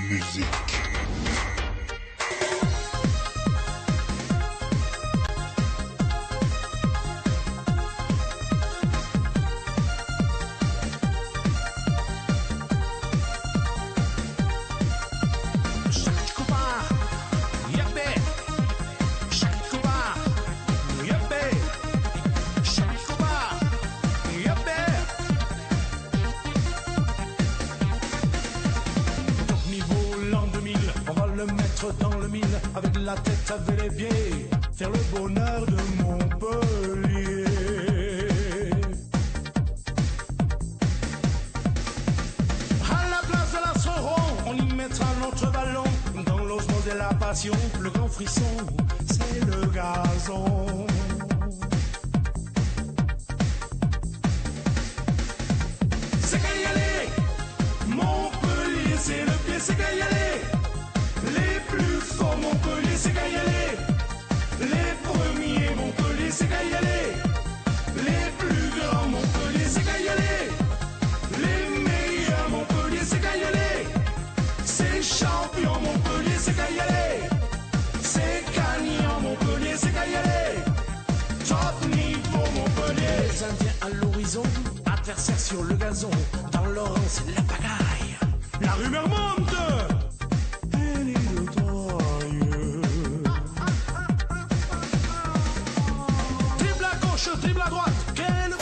Musique. Le mettre dans le mille, avec la tête, avec les pieds, faire le bonheur de Montpellier. À la place de la Soron, on y mettra notre ballon. Dans l'osmose et la passion, le grand frisson, c'est le gazon. C'est qu'à y aller, Montpellier, c'est le pied, c'est qu'à y aller. Les plus forts Montpellier, c'est qu'à y aller. Les premiers Montpellier, c'est qu'à y aller. Les plus grands Montpellier, c'est qu'à y aller. Les meilleurs Montpellier, c'est qu'à y aller. C'est champion Montpellier, c'est qu'à y aller. C'est gagnant Montpellier, c'est qu'à y aller. Top niveau Montpellier. Les Indiens à l'horizon, adversaires sur le gazon. Dans l'orange, c'est la pagaille. La rumeur monte. Dribble à droite, quel...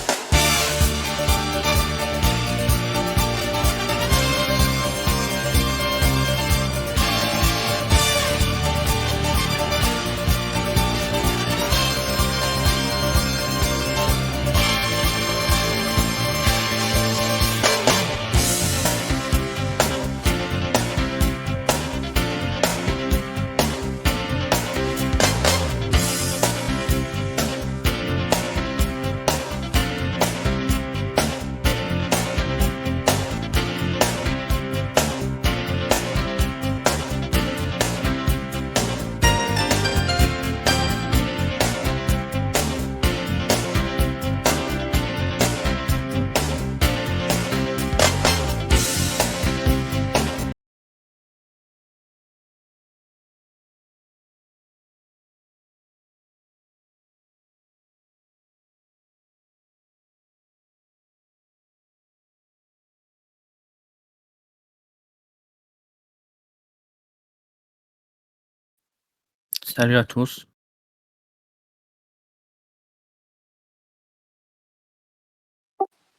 Salut à tous.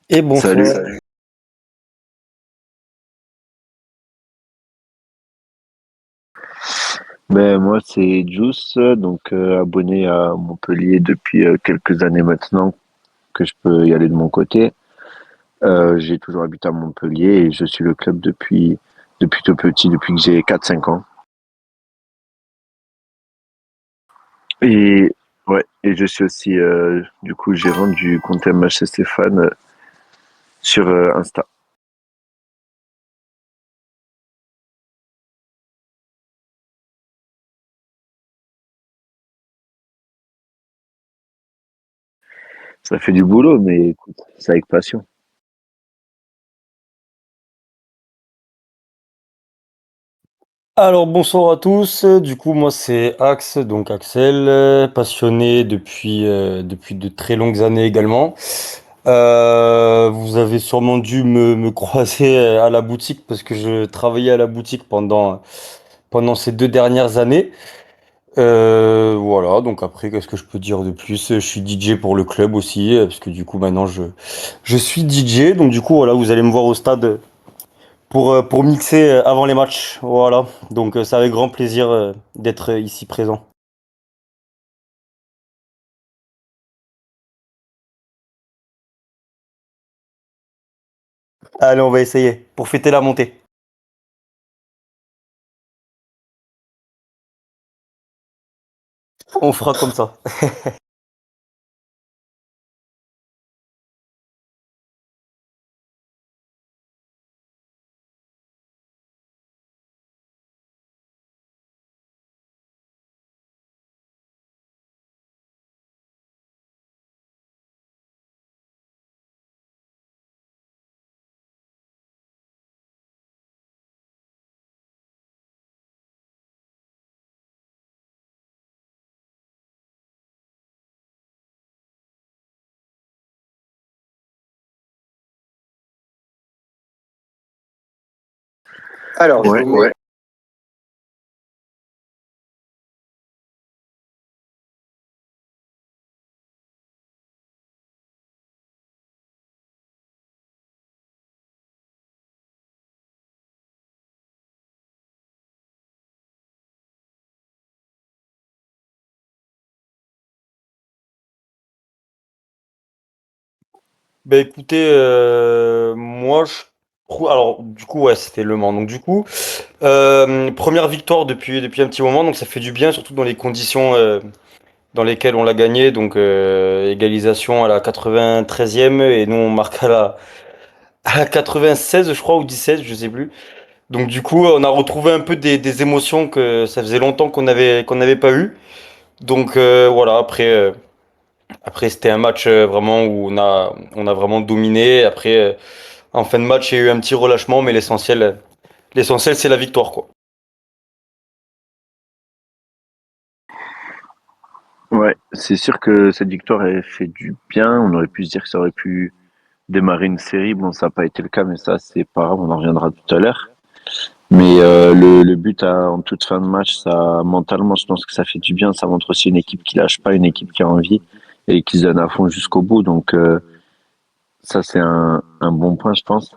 Et bonsoir. Salut. Ben, moi, c'est Juice, donc abonné à Montpellier depuis quelques années maintenant que je peux y aller de mon côté. J'ai toujours habité à Montpellier et je suis le club depuis tout petit, depuis que j'ai 4 5 ans. Et ouais, et je suis aussi du coup gérant du compte MH Stéphane sur Insta. Ça fait du boulot, mais écoute, c'est avec passion. Alors bonsoir à tous. Du coup, moi c'est Axe, donc Axel, passionné depuis de très longues années également. Vous avez sûrement dû me croiser à la boutique parce que je travaillais à la boutique pendant ces 2 dernières années. Voilà, donc après, qu'est-ce que je peux dire de plus? Je suis DJ pour le club aussi, parce que du coup maintenant je suis DJ, donc du coup voilà, vous allez me voir au stade pour mixer avant les matchs. Voilà. Donc c'est avec grand plaisir d'être ici présent. Allez, on va essayer pour fêter la montée. On fera comme ça. Alors, Ouais, ouais. bah écoutez, moi je trouve. Alors, du coup, ouais, c'était Le Mans. Donc, du coup, première victoire depuis un petit moment. Donc, ça fait du bien, surtout dans les conditions dans lesquelles on l'a gagné. Donc, égalisation à la 93e et nous, on marque à la 96, je crois, ou 17, je sais plus. Donc, du coup, on a retrouvé un peu des émotions que ça faisait longtemps qu'on n'avait pas eu. Donc, voilà, après, c'était un match vraiment où on a vraiment dominé. Après, en fin de match, il y a eu un petit relâchement, mais l'essentiel, c'est la victoire, quoi. Ouais, c'est sûr que cette victoire elle fait du bien. On aurait pu se dire que ça aurait pu démarrer une série. Bon, ça n'a pas été le cas, mais ça, c'est pas grave, on en reviendra tout à l'heure. Mais le but en toute fin de match, ça mentalement, je pense que ça fait du bien. Ça montre aussi une équipe qui lâche pas, une équipe qui a envie et qui se donne à fond jusqu'au bout. Donc ça, c'est un bon point, je pense.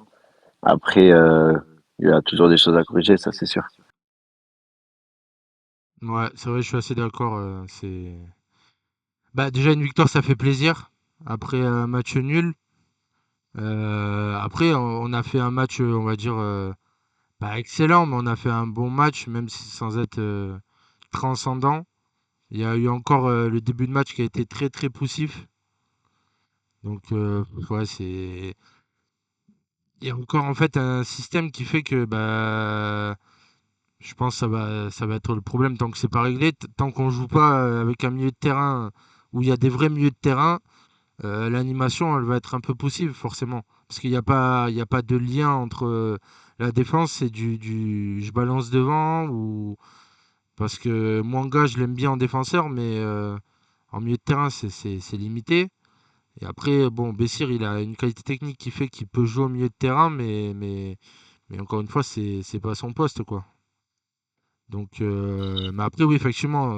Après, il y a toujours des choses à corriger, ça c'est sûr. Ouais, c'est vrai, je suis assez d'accord. Bah, déjà, une victoire, ça fait plaisir. Après un match nul. Après, on a fait un match, on va dire, pas excellent, mais on a fait un bon match, même si sans être transcendant. Il y a eu encore le début de match qui a été très très poussif. Donc, ouais, c'est. Il y a encore en fait un système qui fait que bah, je pense que ça va être le problème tant que c'est pas réglé. Tant qu'on joue pas avec un milieu de terrain où il y a des vrais milieux de terrain, l'animation elle va être un peu poussive forcément. Parce qu'il y a pas de lien entre la défense et je balance devant ou parce que Mwanga je l'aime bien en défenseur mais en milieu de terrain c'est limité. Et après bon Bessir il a une qualité technique qui fait qu'il peut jouer au milieu de terrain mais encore une fois c'est pas son poste quoi. Donc, mais après, oui, effectivement,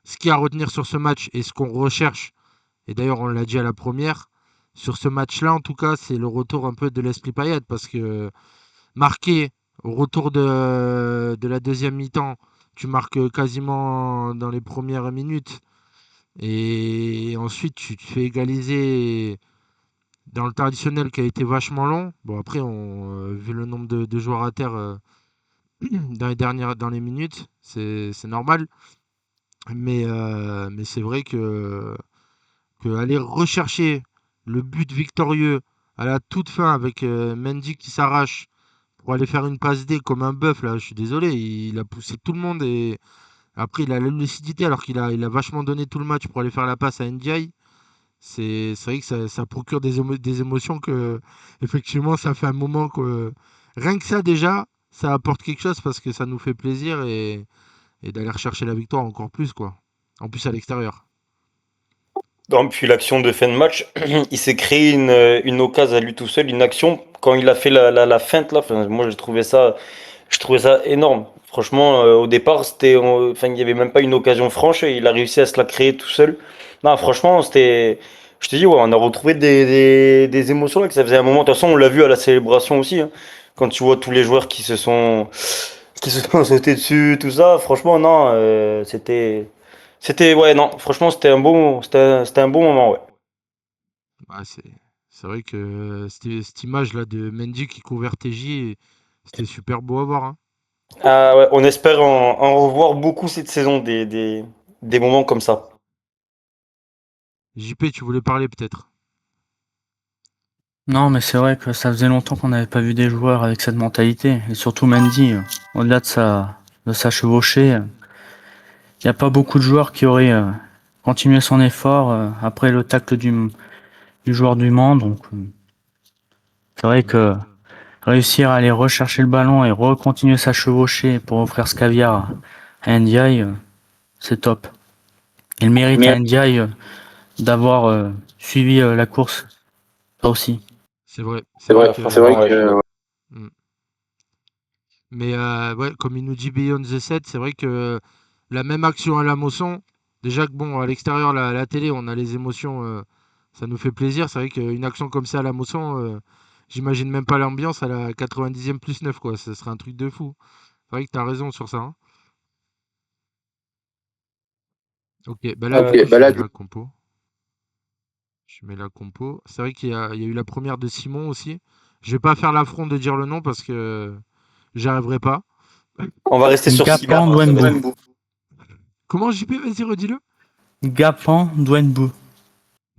ce qu'il y a à retenir sur ce match et ce qu'on recherche, et d'ailleurs, on l'a dit à la première, sur ce match-là, en tout cas, c'est le retour un peu de l'esprit Payet, parce que marquer au retour de la deuxième mi-temps, tu marques quasiment dans les premières minutes, et ensuite tu te fais égaliser dans le temps additionnel qui a été vachement long. Bon, après, vu le nombre de joueurs à terre dans les minutes, c'est normal. Mais c'est vrai que aller rechercher le but victorieux à la toute fin avec Mendy qui s'arrache pour aller faire une passe D comme un bœuf, là, je suis désolé, il a poussé tout le monde et après il a la lucidité alors qu'il a vachement donné tout le match pour aller faire la passe à NDI. C'est vrai que ça procure des émotions que, effectivement, ça fait un moment que rien que ça déjà, ça apporte quelque chose parce que ça nous fait plaisir et d'aller rechercher la victoire encore plus, quoi. En plus à l'extérieur. Non, puis l'action de fin de match, il s'est créé une occasion à lui tout seul, une action, quand il a fait la feinte là, enfin, moi je trouvais ça énorme. Franchement, au départ, enfin, il n'y avait même pas une occasion franche et il a réussi à se la créer tout seul. Non, franchement, je te dis, ouais, on a retrouvé des émotions là, que ça faisait un moment. De toute façon, on l'a vu à la célébration aussi, hein. Quand tu vois tous les joueurs qui se sont sautés dessus, tout ça, franchement, non, ouais, non, franchement, c'était un bon moment, ouais. Ouais, c'est vrai que cette image-là de Mendy qui couvert TJ, c'était super beau à voir, hein. Ah ouais, on espère en revoir beaucoup cette saison, des moments comme ça. JP, tu voulais parler peut-être. Non, mais c'est vrai que ça faisait longtemps qu'on n'avait pas vu des joueurs avec cette mentalité. Et surtout Mendy, au-delà de sa chevauchée, il n'y a pas beaucoup de joueurs qui auraient continué son effort après le tacle du joueur du Mans. Donc, c'est vrai Ouais. que réussir à aller rechercher le ballon et recontinuer sa chevauchée pour offrir ce caviar à Ndiaye, c'est top. Il mérite à Ndiaye d'avoir suivi la course, ça aussi. C'est vrai. C'est C'est vrai vrai, que. forcément, ouais. Mm. Mais ouais, comme il nous dit Beyond the Set, c'est vrai que la même action à la Mosson, déjà que bon, à l'extérieur, la télé, on a les émotions, ça nous fait plaisir. C'est vrai qu'une action comme ça à la Mosson, j'imagine même pas l'ambiance à la 90e plus 9 quoi. Ce serait un truc de fou. C'est vrai que tu as raison sur ça, hein. Ok, bah là, du coup, je mets la compo. Je mets la compo. C'est vrai qu'il y a eu la première de Simon aussi. Je vais pas faire l'affront de dire le nom parce que j'y arriverai pas. On va rester sur Simon. Gapan Douembou. Comment JP? Vas-y, redis-le. Gapan Douembou.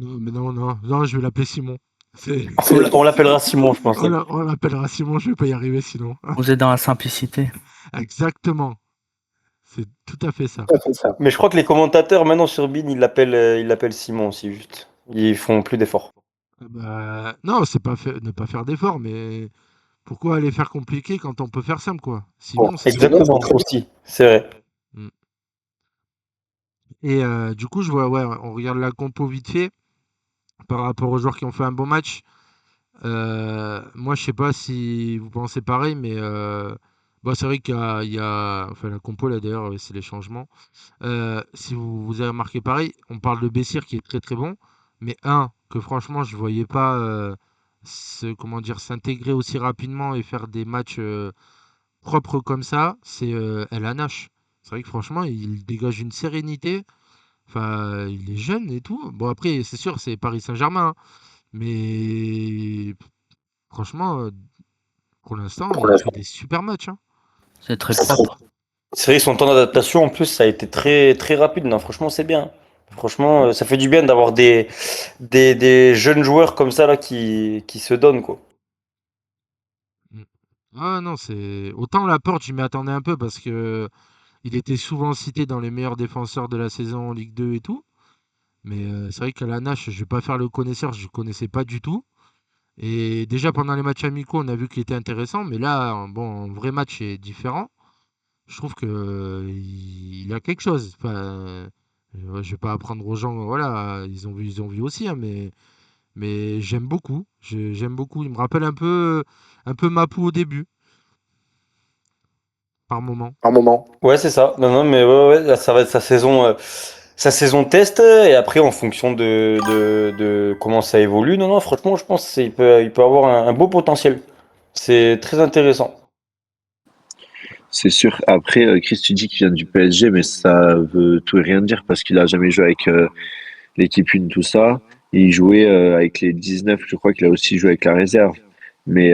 Non, mais non, non, non, je vais l'appeler Simon. C'est, On l'appellera Simon, je pense. on l'appellera Simon, je vais pas y arriver sinon. Vous êtes dans la simplicité. Exactement. C'est tout à fait ça. Mais je crois que les commentateurs maintenant sur Bein, ils l'appellent Simon aussi, juste. Ils font plus d'efforts. Bah, non, c'est pas ne pas faire d'efforts, mais pourquoi aller faire compliqué quand on peut faire simple, quoi? Simon, c'est très bien. Exactement, aussi, c'est vrai. Mm. Et du coup, je vois, ouais, on regarde la compo vite fait par rapport aux joueurs qui ont fait un bon match. Moi, je sais pas si vous pensez pareil, mais bon, c'est vrai enfin, la compo là d'ailleurs, c'est les changements. Si vous avez remarqué pareil, on parle de Bessir qui est très très bon, mais que franchement, je voyais pas comment dire, s'intégrer aussi rapidement et faire des matchs propres comme ça, c'est El Hanash. C'est vrai que franchement, il dégage une sérénité. Enfin, il est jeune et tout. Bon, après, c'est sûr, c'est Paris Saint-Germain, hein, mais franchement, pour l'instant, il fait des super matchs, hein. C'est très propre. C'est vrai que son temps d'adaptation, en plus, ça a été très, très rapide. Non, franchement, c'est bien. Franchement, ça fait du bien d'avoir des jeunes joueurs comme ça là, qui se donnent, quoi. Mm. Ah non, c'est autant Laporte, je m'y attendais un peu parce que il était souvent cité dans les meilleurs défenseurs de la saison en Ligue 2 et tout. Mais c'est vrai qu'à la Nash, je vais pas faire le connaisseur, je ne connaissais pas du tout. Et déjà pendant les matchs amicaux, on a vu qu'il était intéressant, mais là, bon, un vrai match est différent. Je trouve que il a quelque chose. Enfin, je vais pas apprendre aux gens, voilà, ils ont vu aussi, hein, mais j'aime beaucoup. J'aime beaucoup. Il me rappelle un peu Mapou au début, par moment. Ouais, c'est ça. Non, non, mais ouais, là, ça va être sa saison test. Et après, en fonction de comment ça évolue, non, non, franchement, je pense qu'il peut avoir un beau potentiel. C'est très intéressant. C'est sûr. Après, Chris, tu dis qu'il vient du PSG, mais ça veut tout et rien dire parce qu'il a jamais joué avec l'équipe 1, tout ça. Il jouait avec les 19, je crois qu'il a aussi joué avec la réserve. Mais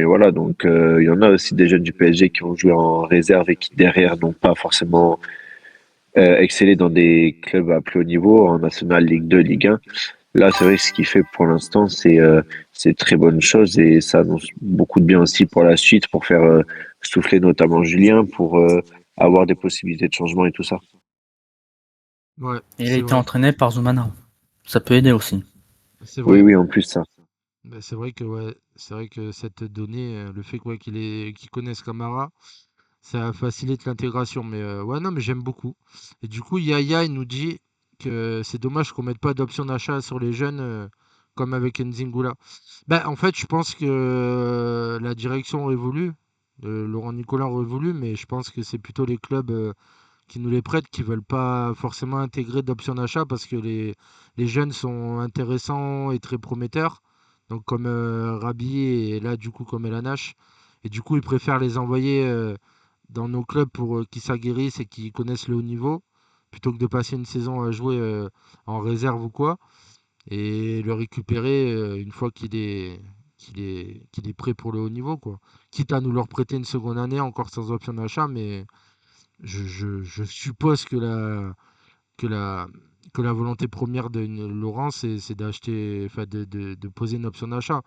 voilà, donc il y en a aussi des jeunes du PSG qui ont joué en réserve et qui derrière n'ont pas forcément excellé dans des clubs à plus haut niveau, en National, Ligue 2, Ligue 1. Là, c'est vrai que ce qu'il fait pour l'instant, c'est très bonne chose et ça annonce beaucoup de bien aussi pour la suite, pour faire souffler notamment Julien, pour avoir des possibilités de changement et tout ça. Ouais, Et il a c'est été vrai. entraîné par Zoumana. Ça peut aider aussi. C'est Oui, vrai. oui, en plus ça. Bah, c'est vrai que ouais, c'est vrai que cette donnée, le fait quoi qu'il connaisse Camara, ça facilite l'intégration. Mais ouais, non, mais j'aime beaucoup. Et du coup, Yaya, il nous dit que c'est dommage qu'on mette pas d'option d'achat sur les jeunes comme avec Nzingula. Ben, en fait, je pense que la direction évolue. Laurent Nicolas évolue, mais je pense que c'est plutôt les clubs qui nous les prêtent qui veulent pas forcément intégrer d'option d'achat parce que les jeunes sont intéressants et très prometteurs. Donc comme Rabi et là du coup comme Elanache. Et du coup ils préfèrent les envoyer dans nos clubs pour qu'ils s'aguerrissent et qu'ils connaissent le haut niveau plutôt que de passer une saison à jouer en réserve ou quoi et le récupérer une fois qu'il est prêt pour le haut niveau quoi. Quitte à nous leur prêter une seconde année encore sans option d'achat mais je suppose que la, que la volonté première de Laurent, c'est d'acheter, enfin de poser une option d'achat.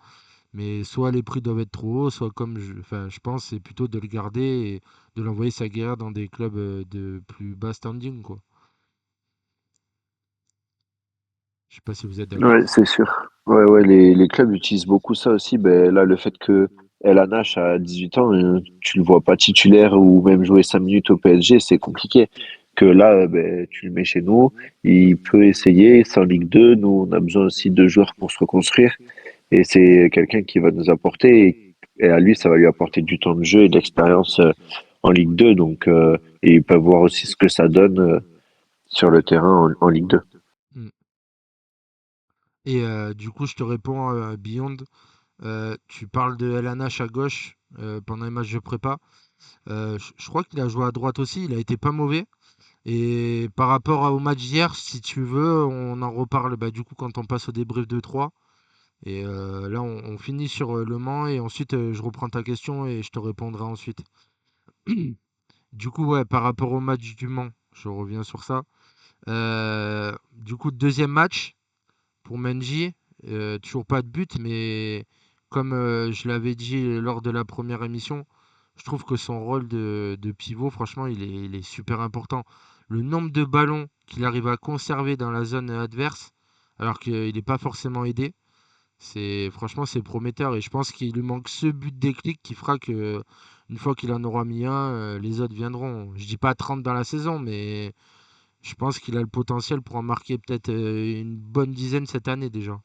Mais soit les prix doivent être trop hauts, soit comme enfin, je pense, c'est plutôt de le garder et de l'envoyer s'aguerrir dans des clubs de plus bas standing, quoi. Je sais pas si vous êtes d'accord. Ouais, c'est sûr. Ouais, ouais, les clubs utilisent beaucoup ça aussi. Ben, là, le fait que El Hanash a 18 ans, tu le vois pas titulaire ou même jouer 5 minutes au PSG, c'est compliqué. Que là, ben, tu le mets chez nous, il peut essayer, c'est en Ligue 2. Nous, on a besoin aussi de joueurs pour se reconstruire. Et c'est quelqu'un qui va nous apporter. et à lui, ça va lui apporter du temps de jeu et de l'expérience en Ligue 2. Donc, et ils peuvent voir aussi ce que ça donne sur le terrain en Ligue 2. Mm. Et du coup, je te réponds, Beyond. Tu parles de LNH à gauche pendant les matchs de prépa. Je crois qu'il a joué à droite aussi. Il a été pas mauvais. Et par rapport au match d'hier, si tu veux, on en reparle bah, du coup quand on passe au débrief de 3. Et là, on finit sur Le Mans et ensuite je reprends ta question et je te répondrai ensuite. Du coup, ouais, par rapport au match du Mans, je reviens sur ça. Du coup, deuxième match pour Menji. Toujours pas de but, mais comme je l'avais dit lors de la première émission, je trouve que son rôle de pivot, franchement, il est super important. Le nombre de ballons qu'il arrive à conserver dans la zone adverse, alors qu'il n'est pas forcément aidé, franchement, c'est prometteur. Et je pense qu'il lui manque ce but déclic qui fera que une fois qu'il en aura mis un, les autres viendront. Je dis pas 30 dans la saison, mais je pense qu'il a le potentiel pour en marquer peut-être une bonne dizaine cette année déjà.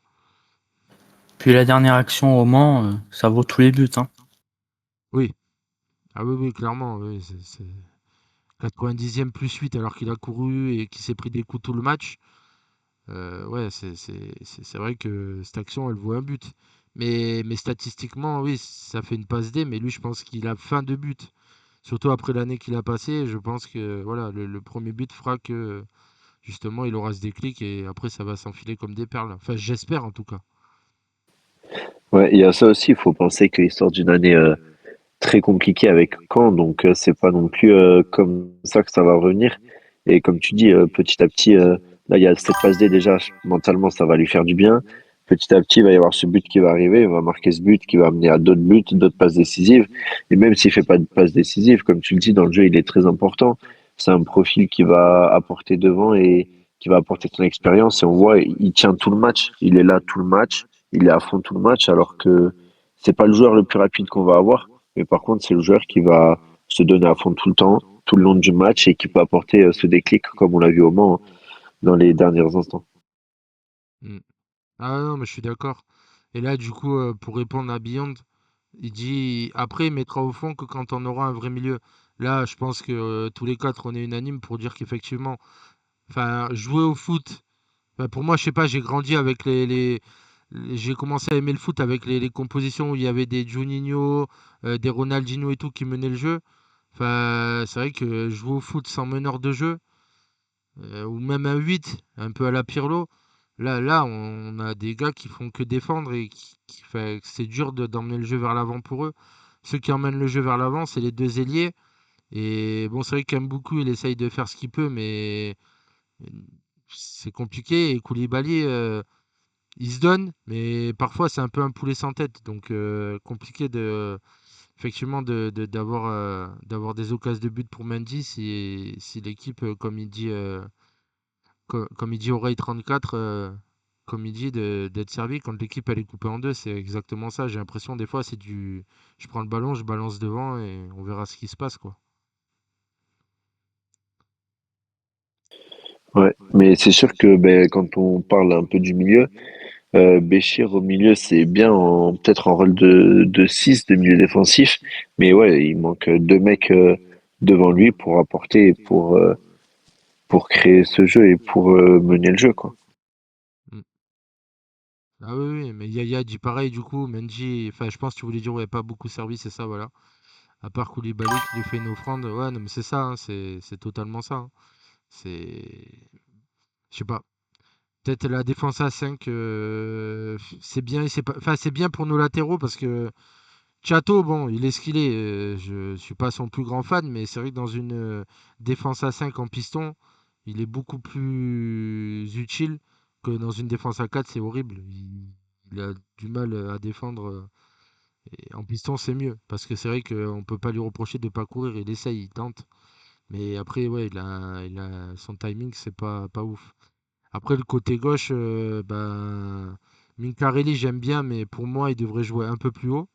Puis la dernière action au Mans, ça vaut tous les buts, hein. Oui, ah oui, oui, clairement, oui, c'est 90e plus 8 alors qu'il a couru et qu'il s'est pris des coups tout le match. Ouais, c'est vrai que cette action, elle vaut un but. Mais statistiquement, oui, ça fait une passe D, mais lui, je pense qu'il a fin de but. Surtout après l'année qu'il a passée, je pense que voilà, le premier but fera que justement il aura ce déclic et après ça va s'enfiler comme des perles. Enfin, j'espère en tout cas. Ouais, il y a ça aussi. Il faut penser qu'il sort d'une année très compliquée avec Caen, donc c'est pas non plus comme ça que ça va revenir. Et comme tu dis, petit à petit, là, il y a cette passe D déjà, mentalement, ça va lui faire du bien. Petit à petit, il va y avoir ce but qui va arriver, il va marquer ce but qui va amener à d'autres buts, d'autres passes décisives. Et même s'il fait pas de passes décisives, comme tu le dis, dans le jeu, il est très important. C'est un profil qui va apporter devant et qui va apporter son expérience. Et on voit, il tient tout le match. Il est là tout le match. Il est à fond tout le match, alors que c'est pas le joueur le plus rapide qu'on va avoir. Mais par contre, c'est le joueur qui va se donner à fond tout le temps, tout le long du match et qui peut apporter ce déclic, comme on l'a vu au Mans dans les derniers instants. Mm. Ah non, mais je suis d'accord. Et là, du coup, pour répondre à Beyond, il dit après, il mettra au fond que quand on aura un vrai milieu. Là, je pense que tous les quatre, on est unanime pour dire qu'effectivement, enfin, jouer au foot, enfin, pour moi, je sais pas, j'ai grandi avec j'ai commencé à aimer le foot avec les compositions où il y avait des Juninho, des Ronaldinho et tout qui menaient le jeu. Enfin, c'est vrai que jouer au foot sans meneur de jeu, ou même un 8 un peu à la Pirlo, là, on a des gars qui font que défendre et fait, c'est dur d'emmener le jeu vers l'avant pour eux. Ceux qui emmènent le jeu vers l'avant, c'est les deux ailiers. Et bon, c'est vrai qu'Mboukou, il essaye de faire ce qu'il peut, mais euh, c'est compliqué. Et Koulibaly, il se donne, mais parfois c'est un peu un poulet sans tête. Donc compliqué effectivement d'avoir des occasions de but pour Mendy si l'équipe, comme il dit Oreille 34, comme il dit, d'être servi quand l'équipe elle est coupée en deux. C'est exactement ça. J'ai l'impression des fois je prends le ballon, je balance devant et on verra ce qui se passe quoi. Ouais, mais c'est sûr que ben, quand on parle un peu du milieu, Béchir au milieu, c'est bien peut-être en rôle de 6 de milieu défensif, mais ouais, il manque deux mecs devant lui pour apporter et pour créer ce jeu et pour mener le jeu, quoi. Mm. Ah oui, oui, mais Yaya dit pareil du coup. Mendy, enfin je pense que tu voulais dire ouais, pas beaucoup servi, c'est ça, voilà. À part Koulibaly qui lui fait une offrande, ouais, non mais c'est ça, hein, c'est totalement ça, hein. C'est, je sais pas. Peut-être la défense à 5, c'est bien, et c'est pas, enfin c'est bien pour nos latéraux parce que Chato, bon, il est ce qu'il est. Je suis pas son plus grand fan, mais c'est vrai que dans une défense à 5 en piston, il est beaucoup plus utile que dans une défense à 4, c'est horrible. Il a du mal à défendre. Et en piston, c'est mieux. Parce que c'est vrai qu'on peut pas lui reprocher de pas courir. Il essaye, il tente. Mais après, ouais, son timing, c'est pas ouf. Après, le côté gauche, ben, Mincarelli, j'aime bien, mais pour moi, il devrait jouer un peu plus haut.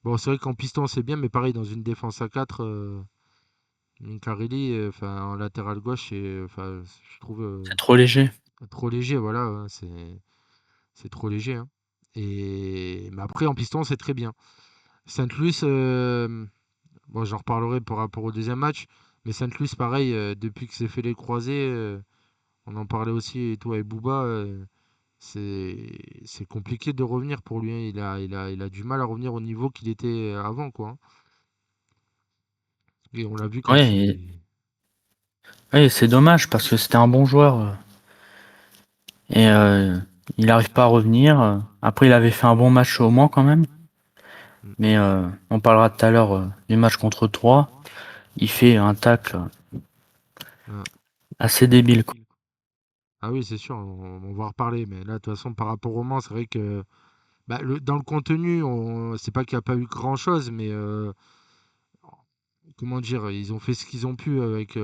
Bon, c'est vrai qu'en piston, c'est bien, mais pareil, dans une défense à 4, Mincarelli, enfin, en latéral gauche, enfin, je trouve C'est trop léger. trop léger, voilà, hein, c'est trop léger, hein. Mais après, en piston, c'est très bien. Saint-Louis, bon, j'en reparlerai par rapport au deuxième match, mais Saint-Louis, pareil, depuis que c'est fait les croisés, on en parlait aussi et tout avec Booba, c'est compliqué de revenir pour lui, hein. Il a du mal à revenir au niveau qu'il était avant, quoi, hein. Et on l'a vu quand Ouais, il. ouais, c'est dommage parce que c'était un bon joueur et il n'arrive pas à revenir. Après, il avait fait un bon match au Mans quand même, Mm. mais on parlera tout à l'heure du match contre 3. Il fait un tacle Ah, assez débile, quoi. Ah oui, c'est sûr, on va en reparler, mais là, de toute façon, par rapport au Mans, c'est vrai que bah, dans le contenu, c'est pas qu'il n'y a pas eu grand-chose, mais comment dire, ils ont fait ce qu'ils ont pu avec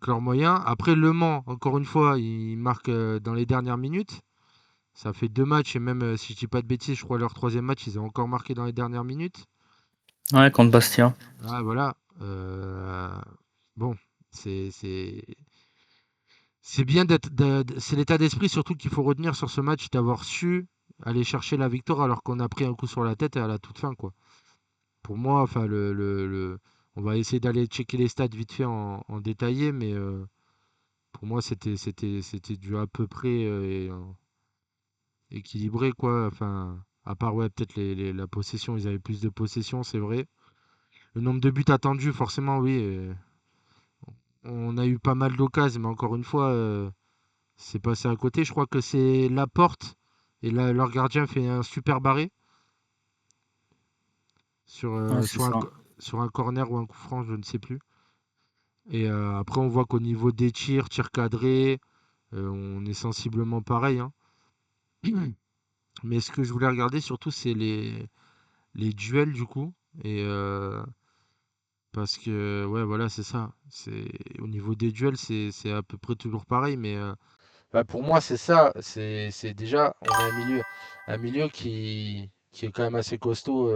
leurs moyens. Après, Le Mans, encore une fois, ils marquent dans les dernières minutes. Ça fait deux matchs, et même si je dis pas de bêtises, je crois leur troisième match, ils ont encore marqué dans les dernières minutes. Ouais, contre Bastia. Ah, voilà. Bon, c'est c'est c'est bien c'est l'état d'esprit surtout qu'il faut retenir sur ce match, d'avoir su aller chercher la victoire alors qu'on a pris un coup sur la tête à la toute fin, quoi. Pour moi, enfin, on va essayer d'aller checker les stats vite fait en détaillé, mais pour moi, c'était du à peu près équilibré, quoi. Enfin, à part, ouais, peut-être la possession, ils avaient plus de possession, c'est vrai. Le nombre de buts attendus, forcément, oui. On a eu pas mal d'occasions, mais encore une fois, c'est passé à côté. Je crois que c'est Laporte et leur gardien fait un super barré sur, Ouais, euh, c'est sur un, ça. co- sur un corner ou un coup franc, je ne sais plus. Et après, on voit qu'au niveau des tirs cadrés, on est sensiblement pareil, hein. Mais ce que je voulais regarder surtout, c'est les duels du coup. Et parce que, ouais, voilà, c'est ça. Au niveau des duels, c'est à peu près toujours pareil. Mais bah, pour moi, c'est ça. C'est déjà, on a un milieu qui est quand même assez costaud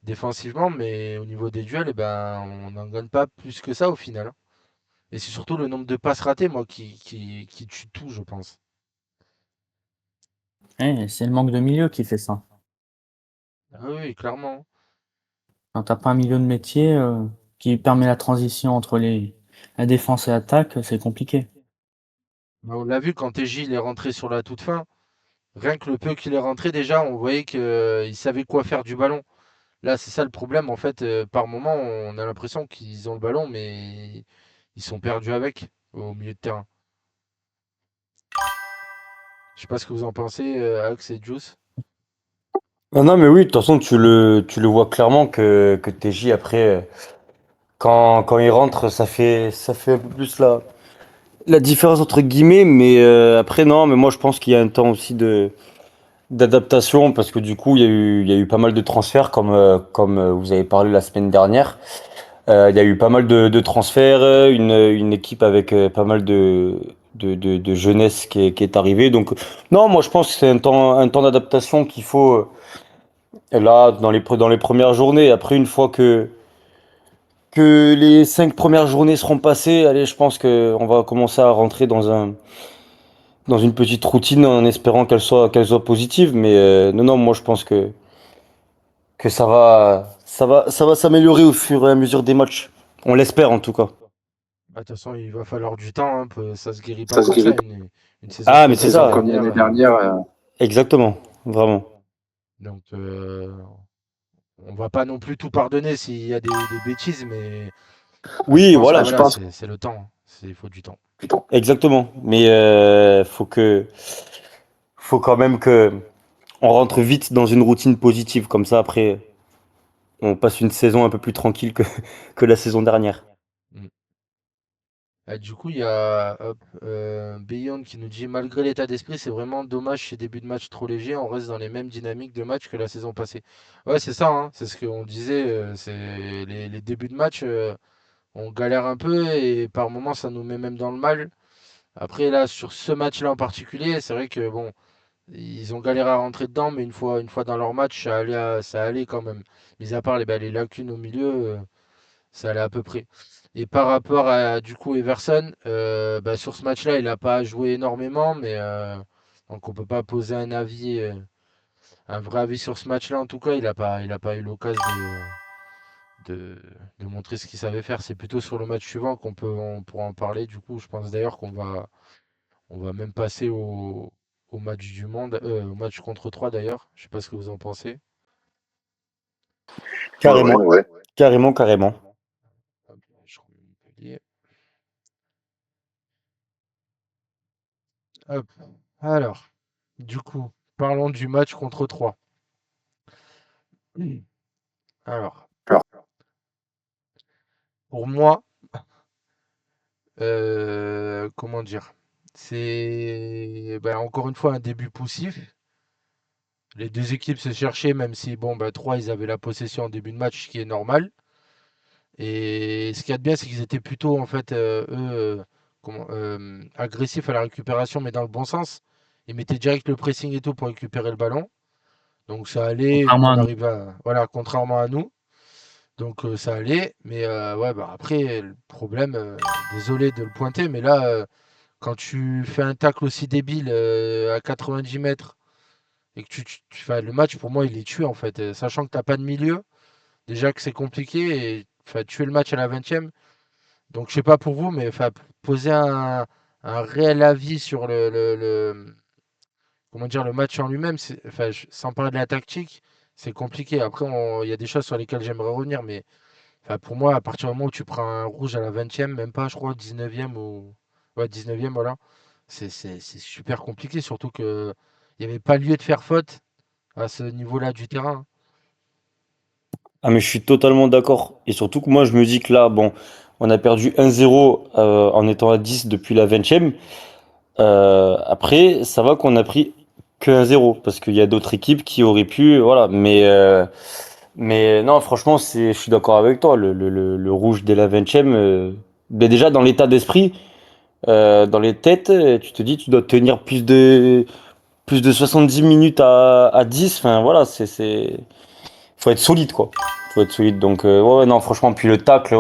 défensivement. Mais au niveau des duels, eh ben, on n'en gagne pas plus que ça au final, hein. Et c'est surtout le nombre de passes ratées, moi, qui tue tout, je pense. Ouais, c'est le manque de milieu qui fait ça. Ah oui, oui, clairement. Quand t'as pas un milieu de métier qui permet la transition entre la défense et l'attaque, c'est compliqué. Bah, on l'a vu quand TJ il est rentré sur la toute fin. Rien que le peu qu'il est rentré, déjà, on voyait qu'il savait quoi faire du ballon. Là, c'est ça le problème. En fait, par moment, on a l'impression qu'ils ont le ballon, mais ils sont perdus avec, au milieu de terrain. Je sais pas ce que vous en pensez, Axe et Juice. Ah non, mais oui, de toute façon, tu le vois clairement que TJ, après, quand il rentre, ça fait un peu plus la différence entre guillemets, mais après, non, mais moi, je pense qu'il y a un temps aussi d'adaptation, parce que du coup, il y a eu pas mal de transferts, comme vous avez parlé la semaine dernière. Il y a eu pas mal de transferts, une équipe avec pas mal de jeunesse qui est arrivée. Donc, non, moi, je pense que c'est un temps d'adaptation qu'il faut. Là, dans les premières journées, après, une fois que les 5 premières journées seront passées, allez, je pense qu'on va commencer à rentrer dans une petite routine en espérant qu'elle soit positive. Mais non, non, moi, je pense que ça va s'améliorer au fur et à mesure des matchs. On l'espère, en tout cas. Bah, de toute façon, il va falloir du temps, hein, ça se guérit pas Ça se comme ça. guérit Une saison Ah, mais comme c'est l'année saison ça, comme dernière. l'année dernière. exactement, vraiment. Donc, on va pas non plus tout pardonner s'il y a des bêtises, mais je Oui, pense que voilà, voilà, c'est le temps, hein. Il faut du temps. exactement. Mais faut quand même que on rentre vite dans une routine positive. Comme ça, après, on passe une saison un peu plus tranquille que la saison dernière. Mm. Du coup, il y a hop, Beyond qui nous dit malgré l'état d'esprit, c'est vraiment dommage ces débuts de match trop légers. On reste dans les mêmes dynamiques de match que la saison passée. Ouais, c'est ça, hein, c'est ce qu'on disait. C'est les débuts de match, on galère un peu et par moments ça nous met même dans le mal. Après, là, sur ce match-là en particulier, c'est vrai que bon, ils ont galéré à rentrer dedans, mais une fois dans leur match, ça allait quand même. Mis à part les lacunes au milieu, ça allait à peu près. Et par rapport à du coup Everson, bah, sur ce match-là, il n'a pas joué énormément, mais donc on peut pas poser un avis un vrai avis sur ce match-là, en tout cas, il a pas eu l'occasion de, de montrer ce qu'il savait faire. C'est plutôt sur le match suivant on pourra en parler. Du coup, je pense d'ailleurs on va même passer au match du monde, au match contre 3 d'ailleurs. Je sais pas ce que vous en pensez. Carrément, ouais. Carrément, carrément. Hop, je remets Montpellier. Hop. Alors, du coup, parlons du match contre 3. Alors, pour moi, comment dire? C'est encore une fois un début poussif. Les deux équipes se cherchaient, même si bon, 3 ils avaient la possession en début de match, ce qui est normal. Et ce qu'il y a de bien, c'est qu'ils étaient plutôt, en fait, eux, agressifs à la récupération, mais dans le bon sens. Ils mettaient direct le pressing et tout pour récupérer le ballon. Donc ça allait, nous Contrairement on à nous. arrivait à... Voilà, contrairement à nous. Donc ça allait. Mais ouais, après, le problème, désolé de le pointer, mais là, quand tu fais un tacle aussi débile à 90 mètres et que enfin, le match, pour moi, il est tué, en fait. Sachant que t'as pas de milieu, déjà que c'est compliqué, et enfin, tuer le match à la 20e. Donc, je sais pas pour vous, mais enfin, poser un réel avis sur comment dire, le match en lui-même, enfin, sans parler de la tactique, c'est compliqué. Après, il y a des choses sur lesquelles j'aimerais revenir, mais enfin, pour moi, à partir du moment où tu prends un rouge à la 20e, même pas, je crois, 19e ou. Ouais, 19e, voilà. C'est super compliqué, surtout que il n'y avait pas lieu de faire faute à ce niveau-là du terrain. Ah, mais je suis totalement d'accord. Et surtout que moi, je me dis que là, bon, on a perdu 1-0 en étant à 10 depuis la 20e. Après, ça va qu'on a pris que 1-0 parce qu'il y a d'autres équipes qui auraient pu, voilà. Mais non, franchement, je suis d'accord avec toi. Le rouge dès la 20e, mais déjà dans l'état d'esprit, dans les têtes, tu te dis, tu dois tenir plus de 70 minutes à 10. Enfin, voilà, faut être solide, quoi. Faut être solide. Donc, ouais, ouais, non, franchement, puis le tacle,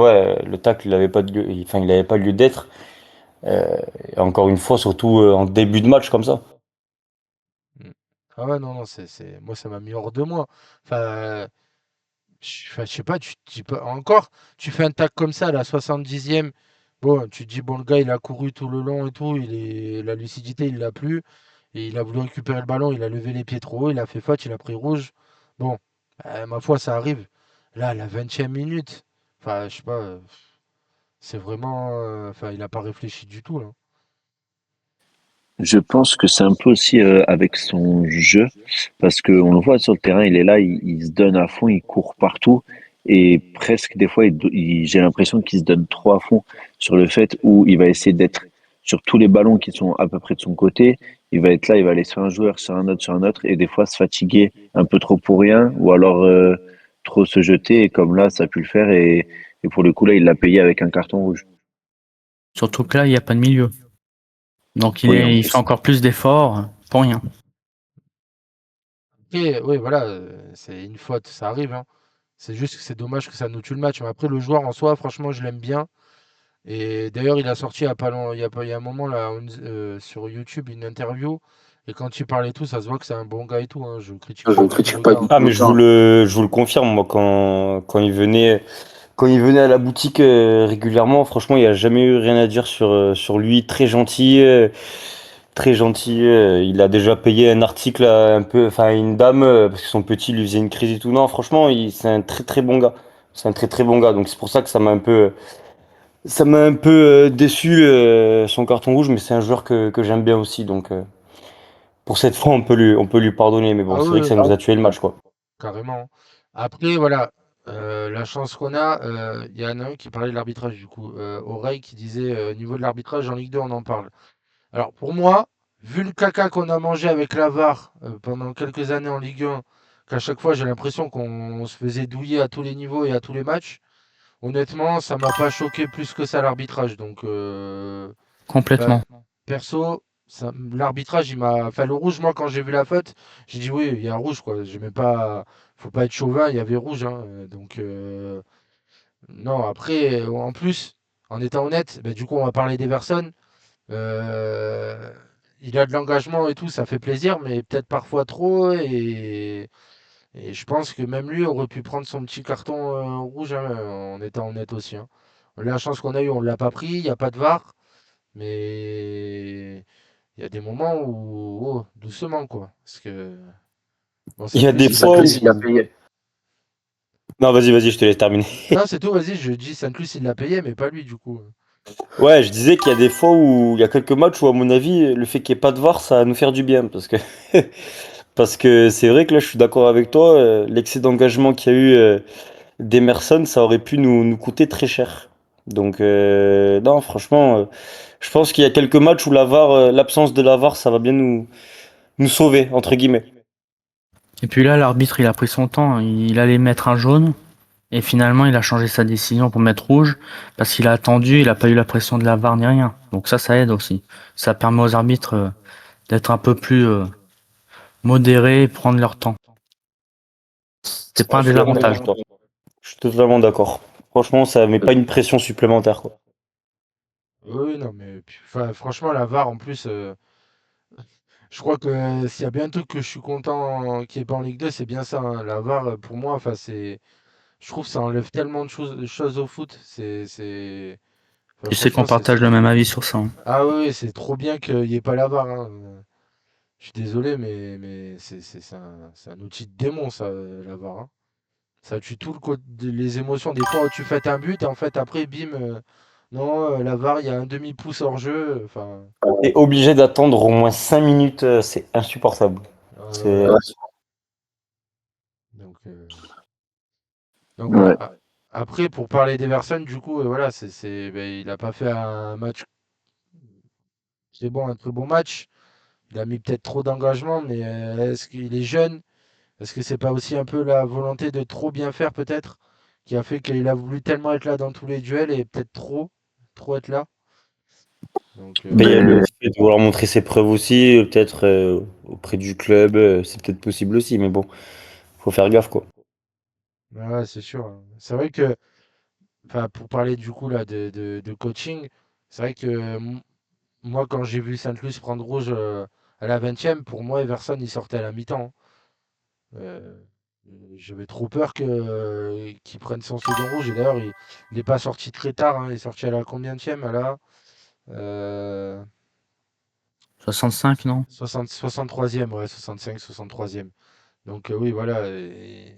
il avait pas de lieu, enfin, il avait pas lieu d'être. Et encore une fois, surtout en début de match comme ça. Mm. Ah ouais, non, non, moi, ça m'a mis hors de moi. Enfin, enfin, je sais pas, encore, tu fais un tac comme ça à la 70e. Bon, tu te dis, bon, le gars, il a couru tout le long et tout, la lucidité, il l'a plus. Et il a voulu récupérer le ballon, il a levé les pieds trop haut, il a fait faute, il a pris rouge. Bon, ma foi, ça arrive. Là, à la 20e minute, enfin, je sais pas, c'est vraiment. Enfin, il a pas réfléchi du tout, là. Je pense que c'est un peu aussi avec son jeu, parce qu'on le voit sur le terrain, il est là, il se donne à fond, il court partout, et presque des fois, j'ai l'impression qu'il se donne trop à fond sur le fait où il va essayer d'être sur tous les ballons qui sont à peu près de son côté. Il va être là, il va aller sur un joueur, sur un autre, et des fois se fatiguer un peu trop pour rien, ou alors trop se jeter, et comme là, ça a pu le faire, et pour le coup, là, il l'a payé avec un carton rouge. Surtout que là, il n'y a pas de milieu. Donc Oui, en il fait plus. encore plus d'efforts pour rien. Et oui, voilà, c'est une faute, ça arrive, hein. C'est juste que c'est dommage que ça nous tue le match. Mais après, le joueur en soi, franchement, je l'aime bien. Et d'ailleurs, il a sorti il y a un moment là, sur YouTube une interview. Et quand il parle et tout, ça se voit que c'est un bon gars et tout, hein. Je critique Je pas ne du tout critique le pas gars, du hein. tout. Ah, mais je vous le confirme, moi, quand il venait à la boutique régulièrement, franchement, il n'y a jamais eu rien à dire sur lui. Très gentil, très gentil. Il a déjà payé un article à un peu, enfin, à une dame, parce que son petit lui faisait une crise et tout. Non, franchement, c'est un très très bon gars. C'est un très très bon gars. Donc c'est pour ça que ça m'a un peu déçu son carton rouge, mais c'est un joueur que j'aime bien aussi. Donc pour cette fois, on peut lui pardonner. Mais bon, Ah c'est vrai que oui, ça oui, nous a tué le match, quoi. carrément. Après, voilà, la chance qu'on a, il y en a un qui parlait de l'arbitrage du coup, Oreille qui disait au niveau de l'arbitrage en Ligue 2, on en parle. Alors pour moi, vu le caca qu'on a mangé avec la VAR pendant quelques années en Ligue 1, qu'à chaque fois j'ai l'impression qu'on se faisait douiller à tous les niveaux et à tous les matchs, honnêtement, ça m'a pas choqué plus que ça l'arbitrage. Donc, enfin, Complètement. perso, l'arbitrage, il m'a. Enfin, le rouge, moi, quand j'ai vu la faute, j'ai dit oui, il y a un rouge, quoi. J'ai même pas. Faut pas être chauvin, il y avait rouge, hein. Donc, non, après, en plus, en étant honnête, du coup, on va parler des personnes. Euh, il a de l'engagement et tout, ça fait plaisir, mais peut-être parfois trop. Et je pense que même lui aurait pu prendre son petit carton rouge, hein, en étant honnête aussi, hein. La chance qu'on a eue, on ne l'a pas pris, il n'y a pas de VAR, mais il y a des moments où, oh, doucement, quoi. Parce que, bon, Il y a Saint-Plus, des Et fois Saint-Plus, où... il a payé. Non, vas-y, je te laisse terminer. non, c'est tout, vas-y, je dis Saint-Plus, il l'a payé, mais pas lui, du coup. Ouais, je disais qu'il y a des fois où il y a quelques matchs où, à mon avis, le fait qu'il n'y ait pas de VAR, ça va nous faire du bien. Parce que c'est vrai que là, je suis d'accord avec toi, l'excès d'engagement qu'il y a eu d'Emerson, ça aurait pu nous coûter très cher. Donc, non, franchement, je pense qu'il y a quelques matchs où la VAR, l'absence de la VAR, ça va bien nous sauver, entre guillemets. Et puis là, l'arbitre, il a pris son temps. Il allait mettre un jaune. Et finalement, il a changé sa décision pour mettre rouge. Parce qu'il a attendu, il a pas eu la pression de la VAR ni rien. Donc ça aide aussi. Ça permet aux arbitres d'être un peu plus modérés et prendre leur temps. C'est pas Ouais, un je suis d'accord désavantage. avec toi. Je suis totalement d'accord. Franchement, ça met pas une pression supplémentaire, quoi. Oui, non, mais enfin, franchement, la VAR, en plus, je crois que s'il y a bien un truc que je suis content qu'il n'y ait pas en Ligue 2, c'est bien ça, hein. La VAR, pour moi, enfin, je trouve que ça enlève tellement de choses au foot. Enfin, Tu sais qu'on franchement, partage le même avis sur ça, hein. Ah oui, oui, c'est trop bien qu'il n'y ait pas la VAR, hein. Je suis désolé, mais c'est un outil de démon, ça, la VAR, hein. Ça tue tout les émotions. Des fois, tu fais un but et en fait, après, bim, non, la VAR, il y a un demi-pouce hors jeu. Enfin, T'es obligé d'attendre au moins 5 minutes, c'est insupportable. C'est... voilà. Donc, voilà. Ouais. Après, pour parler d'Everson, du coup, voilà, ben, il n'a pas fait un match. C'est bon, un très bon match. Il a mis peut-être trop d'engagement, mais est-ce qu'il est jeune? Est-ce que c'est pas aussi un peu la volonté de trop bien faire, peut-être, qui a fait qu'il a voulu tellement être là dans tous les duels et peut-être trop être là? Donc, Après, il y a le Ben, fait de vouloir montrer ses preuves aussi, peut-être auprès du club, c'est peut-être possible aussi, mais bon, faut faire gaffe, quoi. ouais, c'est sûr, hein. C'est vrai que, enfin, pour parler du coup là de coaching, c'est vrai que moi, quand j'ai vu Saint-Louis prendre rouge à la 20e, pour moi, Everson, il sortait à la mi-temps, hein. J'avais trop peur qu'il prenne son second rouge. Et d'ailleurs, il n'est pas sorti très tard, hein. Il est sorti à la combienième, à la euh, 65, non? 63e, ouais, 65, 63e. Donc oui, voilà. Et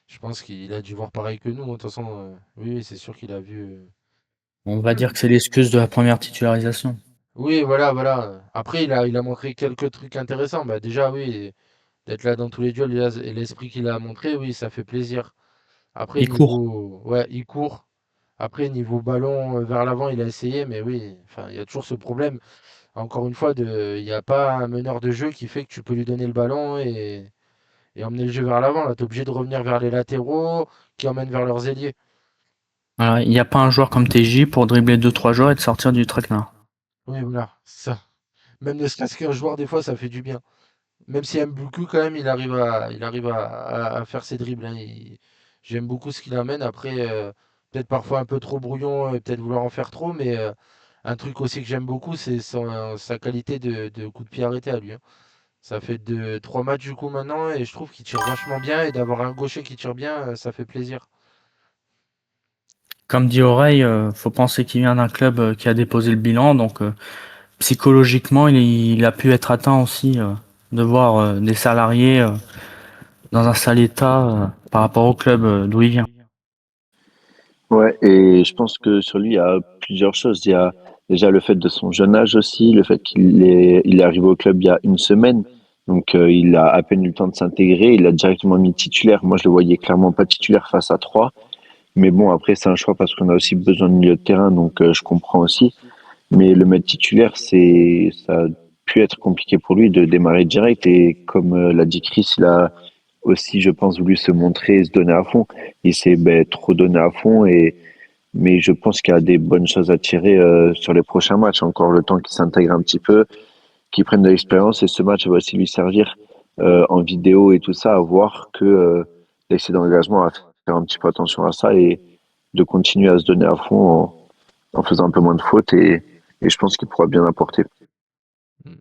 je pense qu'il a dû voir pareil que nous, hein. De toute façon, oui, oui, c'est sûr qu'il a vu. On va dire que c'est l'excuse de la première titularisation. Oui, voilà, voilà. Après, il a montré quelques trucs intéressants. Bah, déjà, oui, d'être là dans tous les duels et l'esprit qu'il a montré, oui, ça fait plaisir. Après, Il court. niveau. Ouais, il court. Après, niveau ballon vers l'avant, il a essayé, mais oui, enfin, il y a toujours ce problème. Encore une fois, il n'y a pas un meneur de jeu qui fait que tu peux lui donner le ballon et emmener le jeu vers l'avant. Là, tu es obligé de revenir vers les latéraux qui emmènent vers leurs ailiers. Voilà, il n'y a pas un joueur comme TJ pour dribbler deux trois joueurs et de sortir du traquenard. Oui, voilà, ça. Même ne serait-ce qu'un joueur, des fois, ça fait du bien. Même si Mbuku, quand même, il arrive à faire ses dribbles, hein. J'aime beaucoup ce qu'il amène. Après, peut-être parfois un peu trop brouillon et peut-être vouloir en faire trop, mais un truc aussi que j'aime beaucoup, c'est sa qualité de coup de pied arrêté à lui, hein. Ça fait 3 matchs du coup maintenant et je trouve qu'il tire vachement bien et d'avoir un gaucher qui tire bien, ça fait plaisir. Comme dit Oreille, faut penser qu'il vient d'un club qui a déposé le bilan, donc psychologiquement, il a pu être atteint aussi de voir des salariés dans un sale état par rapport au club d'où il vient. ouais, et je pense que sur lui, il y a plusieurs choses. Il y a déjà le fait de son jeune âge aussi, le fait il est arrivé au club il y a une semaine. Donc, il a à peine eu le temps de s'intégrer. Il a directement mis titulaire. Moi, je le voyais clairement pas titulaire face à 3. Mais bon, après, c'est un choix parce qu'on a aussi besoin de milieu de terrain. Donc, je comprends aussi. Mais le mettre titulaire, ça a pu être compliqué pour lui de démarrer direct. Et comme l'a dit Chris, il a aussi, je pense, voulu se montrer et se donner à fond. Il s'est trop donné à fond. Mais je pense qu'il y a des bonnes choses à tirer sur les prochains matchs. Encore le temps qu'il s'intègre un petit peu, qu'il prenne de l'expérience. Et ce match va aussi lui servir en vidéo et tout ça, à voir que l'excès d'engagement, à faire un petit peu attention à ça et de continuer à se donner à fond en faisant un peu moins de fautes. Et je pense qu'il pourra bien apporter. Mm.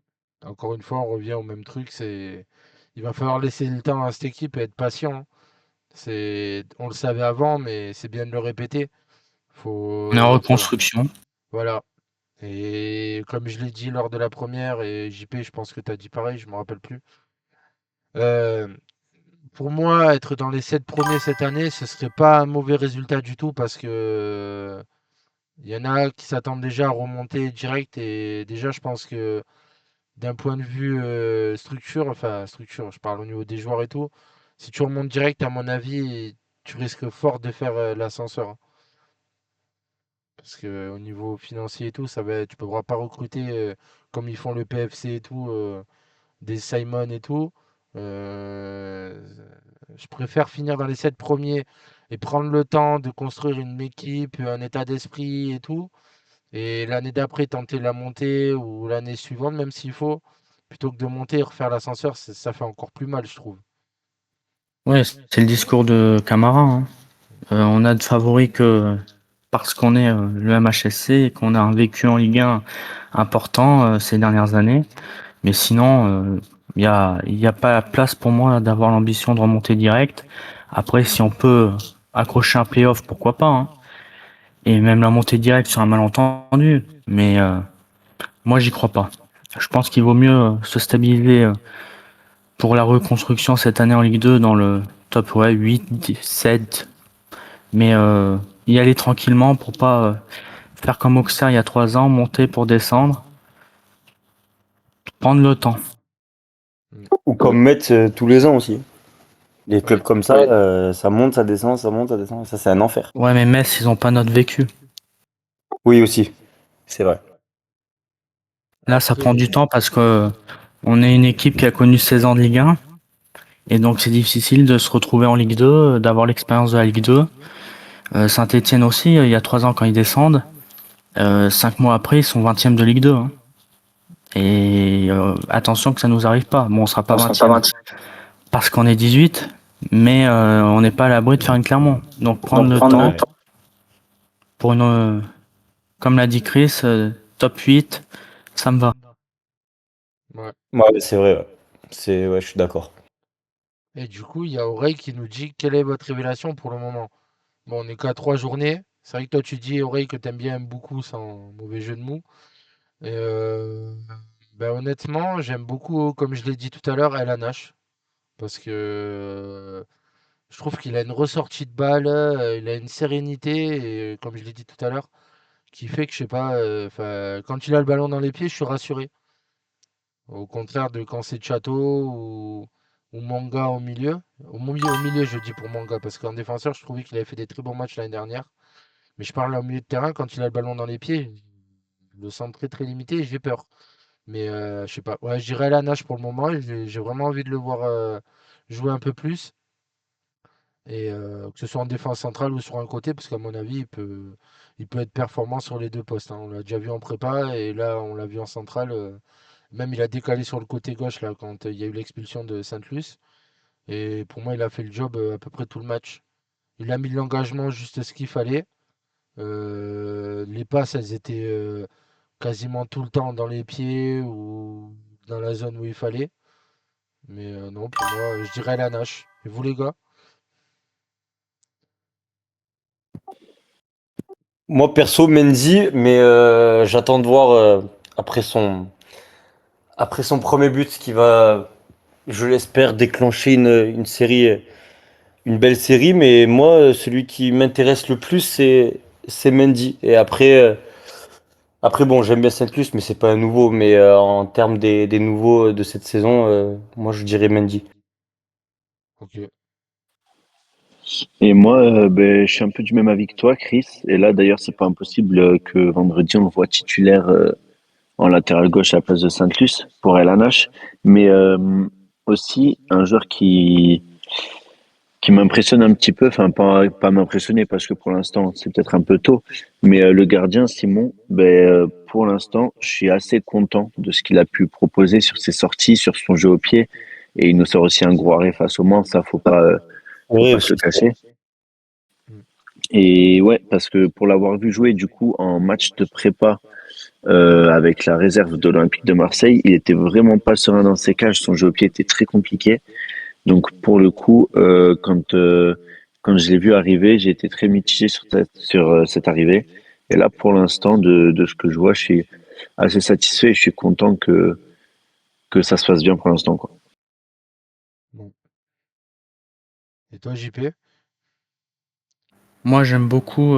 Encore une fois, on revient au même truc, il va falloir laisser le temps à cette équipe et être patient, hein. On le savait avant, mais c'est bien de le répéter. On est en Voilà. reconstruction. Voilà. Et comme je l'ai dit lors de la première, et JP, je pense que tu as dit pareil, je me rappelle plus. Euh, pour moi, être dans les 7 premiers cette année, ce serait pas un mauvais résultat du tout parce que il y en a qui s'attendent déjà à remonter direct et déjà, je pense que d'un point de vue structure, je parle au niveau des joueurs et tout, si tu remontes direct, à mon avis, tu risques fort de faire l'ascenseur, hein. Parce que au niveau financier et tout, tu ne pourras pas recruter comme ils font le PFC et tout, des Simon et tout. Euh, je préfère finir dans les 7 premiers et prendre le temps de construire une équipe, un état d'esprit et tout. Et l'année d'après, tenter la montée ou l'année suivante, même s'il faut, plutôt que de monter et refaire l'ascenseur, ça fait encore plus mal, je trouve. Ouais, c'est le discours de Camara, hein. On a de favoris que parce qu'on est le MHSC et qu'on a un vécu en Ligue 1 important ces dernières années. Mais sinon, il y a pas la place pour moi d'avoir l'ambition de remonter direct. Après, si on peut accrocher un playoff, pourquoi pas, hein. Et même la montée directe sur un malentendu. Mais moi, j'y crois pas. Je pense qu'il vaut mieux se stabiliser pour la reconstruction cette année en Ligue 2 dans le top 8, 10, 7. Mais y aller tranquillement pour pas faire comme Auxerre il y a 3 ans, monter pour descendre, prendre le temps. Ou comme Metz tous les ans aussi. Les clubs Ouais, comme ça, ça monte, ça descend, ça monte, ça descend. Ça, c'est un enfer. Ouais, mais Metz, ils ont pas notre vécu. Oui, aussi. C'est vrai. Là, ça prend après, du temps parce que on est une équipe qui a connu 16 ans de Ligue 1. Et donc, c'est difficile de se retrouver en Ligue 2, d'avoir l'expérience de la Ligue 2. Saint-Etienne aussi, il y a 3 ans quand ils descendent. 5 mois après, ils sont 20e de Ligue 2, hein. Et attention que ça nous arrive pas. Bon, on sera pas 20e parce qu'on est 18, mais on n'est pas à l'abri de faire une Clermont. Donc, prendre le temps Ouais. pour comme l'a dit Chris, top 8, ça me va. ouais. Ouais, c'est vrai. Ouais. Ouais, je suis d'accord. Et du coup, il y a Oreille qui nous dit quelle est votre révélation pour le moment. Bon, on n'est qu'à 3 journées. C'est vrai que toi, tu dis, Oreille, que t'aimes bien beaucoup sans mauvais jeu de mots. Et ben, honnêtement, j'aime beaucoup, comme je l'ai dit tout à l'heure, El Nash. Parce que je trouve qu'il a une ressortie de balle, il a une sérénité, et comme je l'ai dit tout à l'heure, qui fait que, je sais pas, quand il a le ballon dans les pieds, je suis rassuré. Au contraire de quand c'est Chato ou Manga au milieu. Au milieu, je dis pour Manga, parce qu'en défenseur, je trouvais qu'il avait fait des très bons matchs l'année dernière. Mais je parle au milieu de terrain, quand il a le ballon dans les pieds, je le sens très très limité et j'ai peur. Mais je sais pas. Ouais, je dirais la nage pour le moment. J'ai vraiment envie de le voir jouer un peu plus. Et que ce soit en défense centrale ou sur un côté, parce qu'à mon avis, il peut être performant sur les deux postes, hein. On l'a déjà vu en prépa et là, on l'a vu en centrale. Même il a décalé sur le côté gauche là quand il y a eu l'expulsion de Sainte-Luce. Et pour moi, il a fait le job à peu près tout le match. Il a mis de l'engagement juste ce qu'il fallait. Les passes, elles étaient quasiment tout le temps dans les pieds ou dans la zone où il fallait. Mais non, pour moi, je dirais la Nash. Et vous les gars? Moi, perso, Mendy, mais j'attends de voir après après son premier but, ce qui va, je l'espère, déclencher une série, une belle série. Mais moi, celui qui m'intéresse le plus, c'est Mendy. Et après, bon, j'aime bien Saint-Luc, mais c'est pas un nouveau. Mais en termes des nouveaux de cette saison, moi, je dirais Mendy. Ok. Et moi, ben, je suis un peu du même avis que toi, Chris. Et là, d'ailleurs, c'est pas impossible que vendredi, on le voit titulaire en latéral gauche à la place de Saint-Luc pour LNH. Mais aussi, un joueur qui m'impressionne un petit peu, enfin, pas m'impressionner parce que pour l'instant, c'est peut-être un peu tôt. Mais le gardien, Simon, ben, pour l'instant, je suis assez content de ce qu'il a pu proposer sur ses sorties, sur son jeu au pied. Et il nous sort aussi un gros arrêt face au Mans, ça, faut Oui, pas se aussi. le cacher. Mm. Et ouais, parce que pour l'avoir vu jouer du coup en match de prépa avec la réserve de l'Olympique de Marseille. Il était vraiment pas serein dans ses cages. Son jeu au pied était très compliqué. Donc pour le coup, quand je l'ai vu arriver, j'ai été très mitigé sur cette arrivée. Et là, pour l'instant, de ce que je vois, je suis assez satisfait. Je suis content que ça se passe bien pour l'instant, quoi. Bon. Et toi, JP? Moi, j'aime beaucoup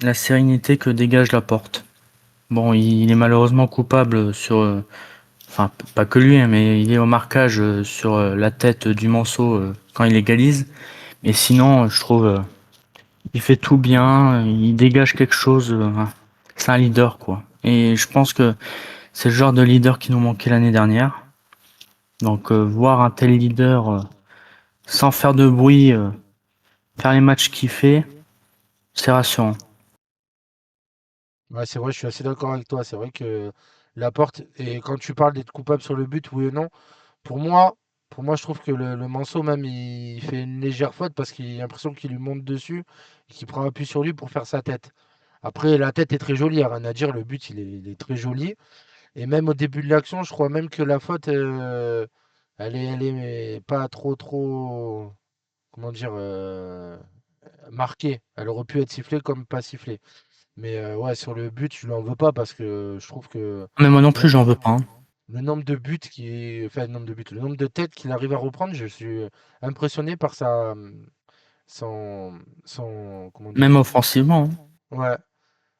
la sérénité que dégage la porte. Bon, il est malheureusement coupable sur, enfin, pas que lui, hein, mais il est au marquage sur la tête du Manceau quand il égalise. Mais sinon, je trouve, il fait tout bien, il dégage quelque chose. C'est un leader, quoi. Et je pense que c'est le genre de leader qui nous manquait l'année dernière. Donc, voir un tel leader sans faire de bruit, faire les matchs qu'il fait, c'est rassurant. Ouais, c'est vrai, je suis assez d'accord avec toi. C'est vrai que Laporte, et quand tu parles d'être coupable sur le but, oui ou non, pour moi, pour moi, je trouve que le Manceau, même, il fait une légère faute parce qu'il a l'impression qu'il lui monte dessus et qu'il prend appui sur lui pour faire sa tête. Après, la tête est très jolie, rien à dire. Le but, il est très joli. Et même au début de l'action, je crois même que la faute, elle est pas trop, comment dire, marquée. Elle aurait pu être sifflée comme pas sifflée. Mais ouais, sur le but, je lui en veux pas parce que je trouve que Mais moi non plus, le, j'en veux pas, hein. le nombre de buts enfin, le nombre de buts, le nombre de têtes qu'il arrive à reprendre, je suis impressionné par comment dire, Même offensivement, hein. ouais,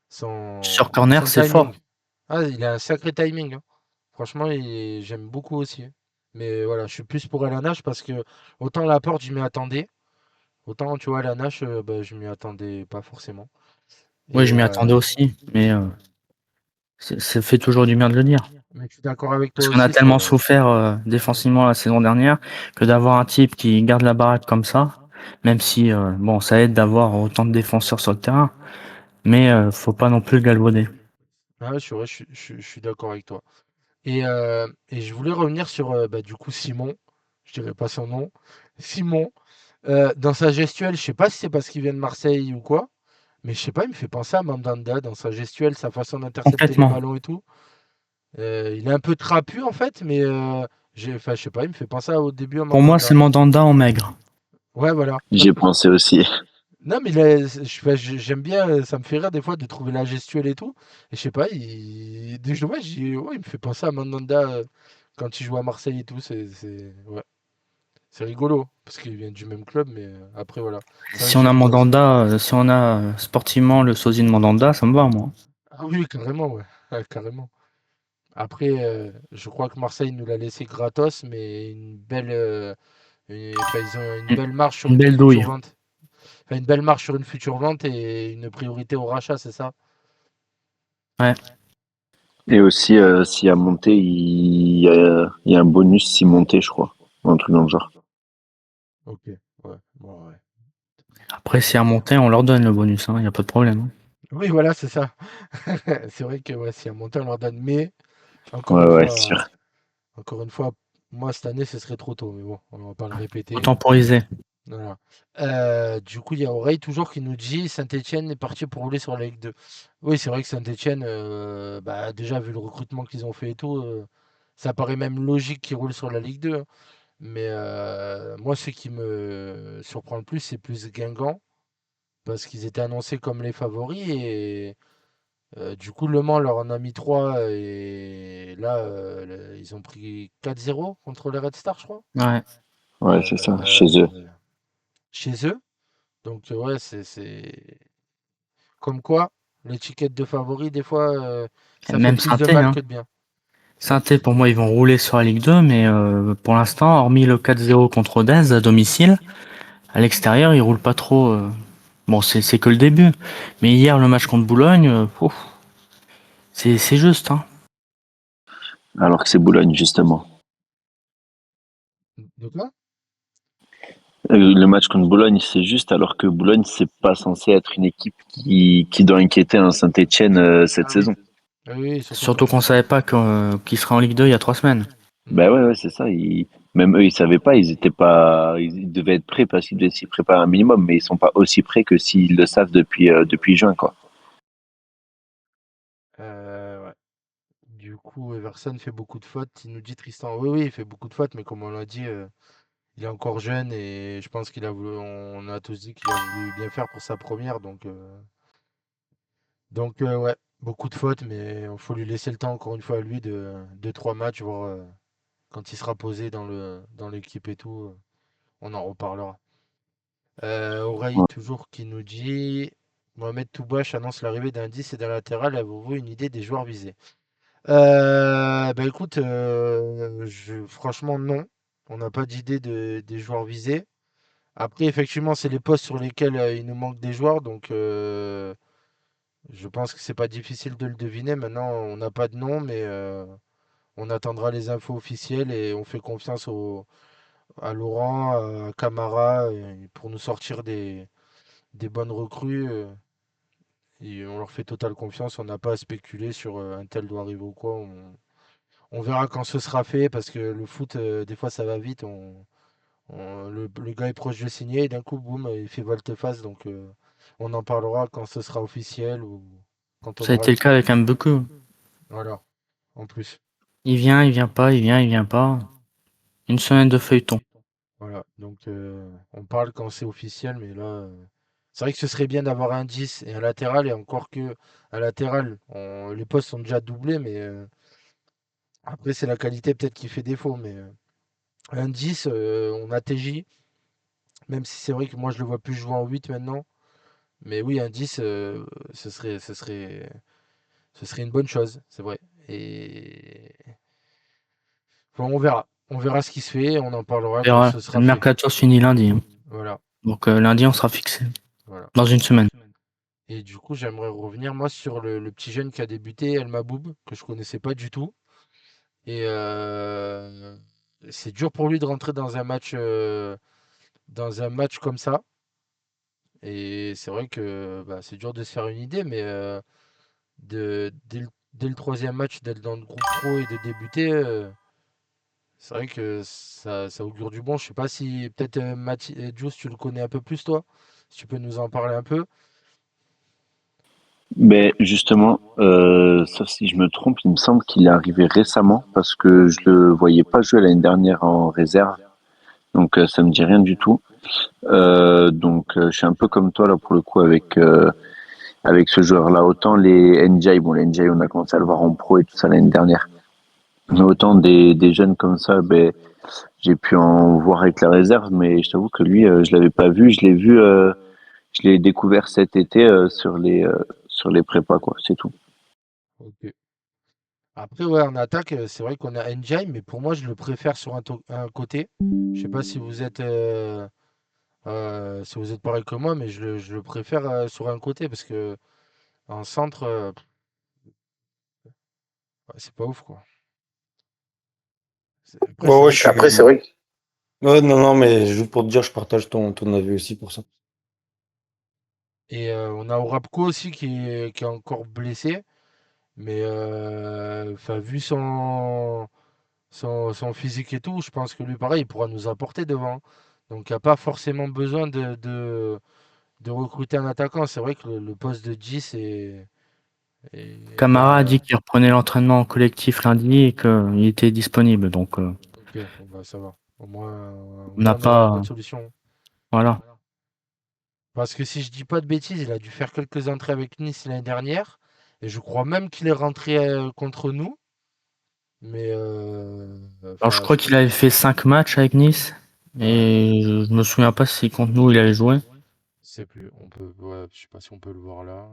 Sur son, corner, son c'est timing. fort. Ah, il a un sacré timing, hein. Franchement, j'aime beaucoup aussi, hein. Mais voilà, je suis plus pour LNH parce que autant Laporte, je m'y attendais. Autant, tu vois, LNH, bah, je m'y attendais pas forcément. Oui, Et je m'y attendais aussi, mais ça fait toujours du bien de le dire. mais je suis d'accord avec toi Parce qu'on a aussi tellement sur. souffert Mm. défensivement la saison dernière que d'avoir un type qui garde la baraque comme ça, même si bon, ça aide d'avoir autant de défenseurs sur le terrain, mais faut pas non plus le galvauder. Ah ouais, ouais, je suis d'accord avec toi. Et je voulais revenir sur bah, du coup Simon, je dirais pas son nom. Simon, dans sa gestuelle, je sais pas si c'est parce qu'il vient de Marseille ou quoi, mais je sais pas, il me fait penser à Mandanda dans sa gestuelle, sa façon d'intercepter les Complètement. ballons et tout. Il est un peu trapu en fait, mais enfin, je sais pas, il me fait penser au début à Pour moi, c'est Mandanda. Mandanda en maigre. Ouais, voilà. J'y ai pensé aussi. Non, mais enfin, j'aime bien, ça me fait rire des fois de trouver la gestuelle et tout. Et je sais pas, dès que je le vois, ouais, il me fait penser à Mandanda quand il joue à Marseille et tout. Ouais, c'est rigolo, parce qu'il vient du même club, mais après, voilà. C'est un Si on a gestoise. Mandanda, si on a sportivement le sosie de Mandanda, ça me va, moi. Ah oui, carrément, ouais. Ouais, carrément. Après, je crois que Marseille nous l'a laissé gratos, mais enfin, ils ont une Une, belle marche sur une une belle future douille. vente. Enfin, une belle marche sur une future vente et une priorité au rachat, c'est ça? Ouais. Et aussi, s'il y a monté, il y a un bonus si monté, je crois. Ou un truc dans le genre. Ok, ouais, bon, ouais. Après, si à monter, on leur donne le bonus, hein, y a pas de problème, hein. Oui, voilà, c'est ça. C'est vrai que ouais, si à monter, on leur donne. Mais encore Ouais, une ouais, fois, sûr. encore une fois, moi cette année, ce serait trop tôt. Mais bon, on va pas le Faut répéter. temporiser. Voilà. Du coup, il y a Oreille toujours qui nous dit Saint-Etienne est parti pour rouler sur la Ligue 2. Oui, c'est vrai que Saint-Etienne, bah, déjà vu le recrutement qu'ils ont fait et tout, ça paraît même logique qu'ils roulent sur la Ligue 2, hein. Mais moi, ce qui me surprend le plus, c'est plus Guingamp, parce qu'ils étaient annoncés comme les favoris et du coup, Le Mans leur en a mis 3 et là, ils ont pris 4-0 contre les Red Stars, je crois, Ouais. Ouais, c'est ça, chez eux. euh, chez eux. Donc, ouais, c'est comme quoi l'étiquette de favori, des fois, Et ça fait même plus de Sainté, mal hein. que de bien. Sainté, pour moi, ils vont rouler sur la Ligue 2, mais pour l'instant, hormis le 4-0 contre Rodez à domicile, à l'extérieur, ils roulent pas trop. Bon, c'est que le début. Mais hier, le match contre Boulogne, ouf, c'est juste, hein. Alors que c'est Boulogne, justement. De quoi? Le match contre Boulogne, c'est juste, alors que Boulogne, c'est pas censé être une équipe qui doit inquiéter un Saint-Étienne cette Ah oui. saison. Ah oui, surtout Surtout quand qu'on savait pas qu'ils seraient en Ligue 2 il y a 3 semaines. Mm. Ben ouais, ouais, c'est ça. Même eux, ils savaient pas. Ils étaient pas. Ils devaient être prêts parce qu'ils devaient s'y préparer un minimum, mais ils sont pas aussi prêts que s'ils le savent depuis juin, quoi. Ouais. du coup, Everson fait beaucoup de fautes. Il nous dit Tristan, oui, oui, il fait beaucoup de fautes, mais comme on l'a dit, il est encore jeune et je pense qu'il a voulu, on a tous dit qu'il a voulu bien faire pour sa première, donc ouais, beaucoup de fautes, mais il faut lui laisser le temps encore une fois à lui de 3 matchs, voir quand il sera posé dans l'équipe et tout, on en reparlera. Oreille Ouais. toujours qui nous dit Mohamed Toubache annonce l'arrivée d'un 10 et d'un latéral. Avez-vous une idée des joueurs visés? Bah écoute, franchement non. On n'a pas d'idée des joueurs visés. Après, effectivement, c'est les postes sur lesquels il nous manque des joueurs, donc je pense que c'est pas difficile de le deviner. Maintenant, on n'a pas de nom, mais on attendra les infos officielles et on fait confiance à Laurent, à Camara pour nous sortir des bonnes recrues. Et on leur fait totale confiance. On n'a pas à spéculer sur un tel doit arriver ou quoi. On verra quand ce sera fait parce que le foot, des fois, ça va vite. Le gars est proche de signer et d'un coup, boum, il fait volte-face. Donc, on en parlera quand ce sera officiel ou quand on Ça a aura été le le cas truc. avec Mbeku. Voilà, en plus. Il vient pas, il vient pas. Une semaine de feuilleton. Voilà, donc on parle quand c'est officiel, mais là, c'est vrai que ce serait bien d'avoir un 10 et un latéral, et encore que un latéral, les postes sont déjà doublés, mais après, c'est la qualité peut-être qui fait défaut. Mais un 10, on a TJ, même si c'est vrai que moi je le vois plus jouer en 8 maintenant. Mais oui, un 10, ce serait une bonne chose, c'est vrai. Et bon, on verra. On verra ce qui se fait, on en parlera Et quand ouais, ce sera le fait. mercato se finit lundi, hein. Voilà, Donc lundi, on sera fixé. voilà. Dans une semaine. Et du coup, j'aimerais revenir moi sur le petit jeune qui a débuté, El Maboub, que je connaissais pas du tout. Et c'est dur pour lui de rentrer dans un match comme ça. Et c'est vrai que bah, c'est dur de se faire une idée, mais dès le troisième match, d'être dans le groupe pro et de débuter, c'est vrai que ça augure du bon. Je sais pas si peut-être Juice, tu le connais un peu plus toi, si tu peux nous en parler un peu. Ben justement, sauf si je me trompe, il me semble qu'il est arrivé récemment parce que je le voyais pas jouer l'année dernière en réserve, donc ça me dit rien du tout. Donc je suis un peu comme toi là pour le coup avec ce joueur-là. Autant les NJ, bon les NJ on a commencé à le voir en pro et tout ça l'année dernière, mais autant des jeunes comme ça, ben j'ai pu en voir avec la réserve, mais je t'avoue que lui je l'avais pas vu, je l'ai découvert cet été sur les prépas quoi, c'est tout. Ok. Après, ouais, en attaque, c'est vrai qu'on a NJ, mais pour moi, je le préfère sur un côté. Je sais pas si vous êtes pareil que moi, mais je le préfère sur un côté parce que en centre, ouais, c'est pas ouf, quoi. Après, Ouais, c'est ouais, vrai je suis. que. Ouais, non, non, mais juste pour te dire, je partage ton avis aussi pour ça. Et on a Orapco aussi qui est encore blessé, mais enfin, vu son physique et tout, je pense que lui, pareil, il pourra nous apporter devant. Donc, il n'y a pas forcément besoin de recruter un attaquant. C'est vrai que le poste de 10 Camara a bah, dit qu'il reprenait l'entraînement collectif lundi et qu'il était disponible. Donc ok, bon, bah, ça va. Au on n'a moins, on aura une bonne pas. solution. Voilà. Parce que si je dis pas de bêtises, il a dû faire quelques entrées avec Nice l'année dernière. Et je crois même qu'il est rentré contre nous. Mais Alors je enfin, crois qu'il avait fait 5 matchs avec Nice. ouais, Et je me souviens pas si contre nous il avait joué. je sais plus. Ouais, je sais pas si on peut le voir là.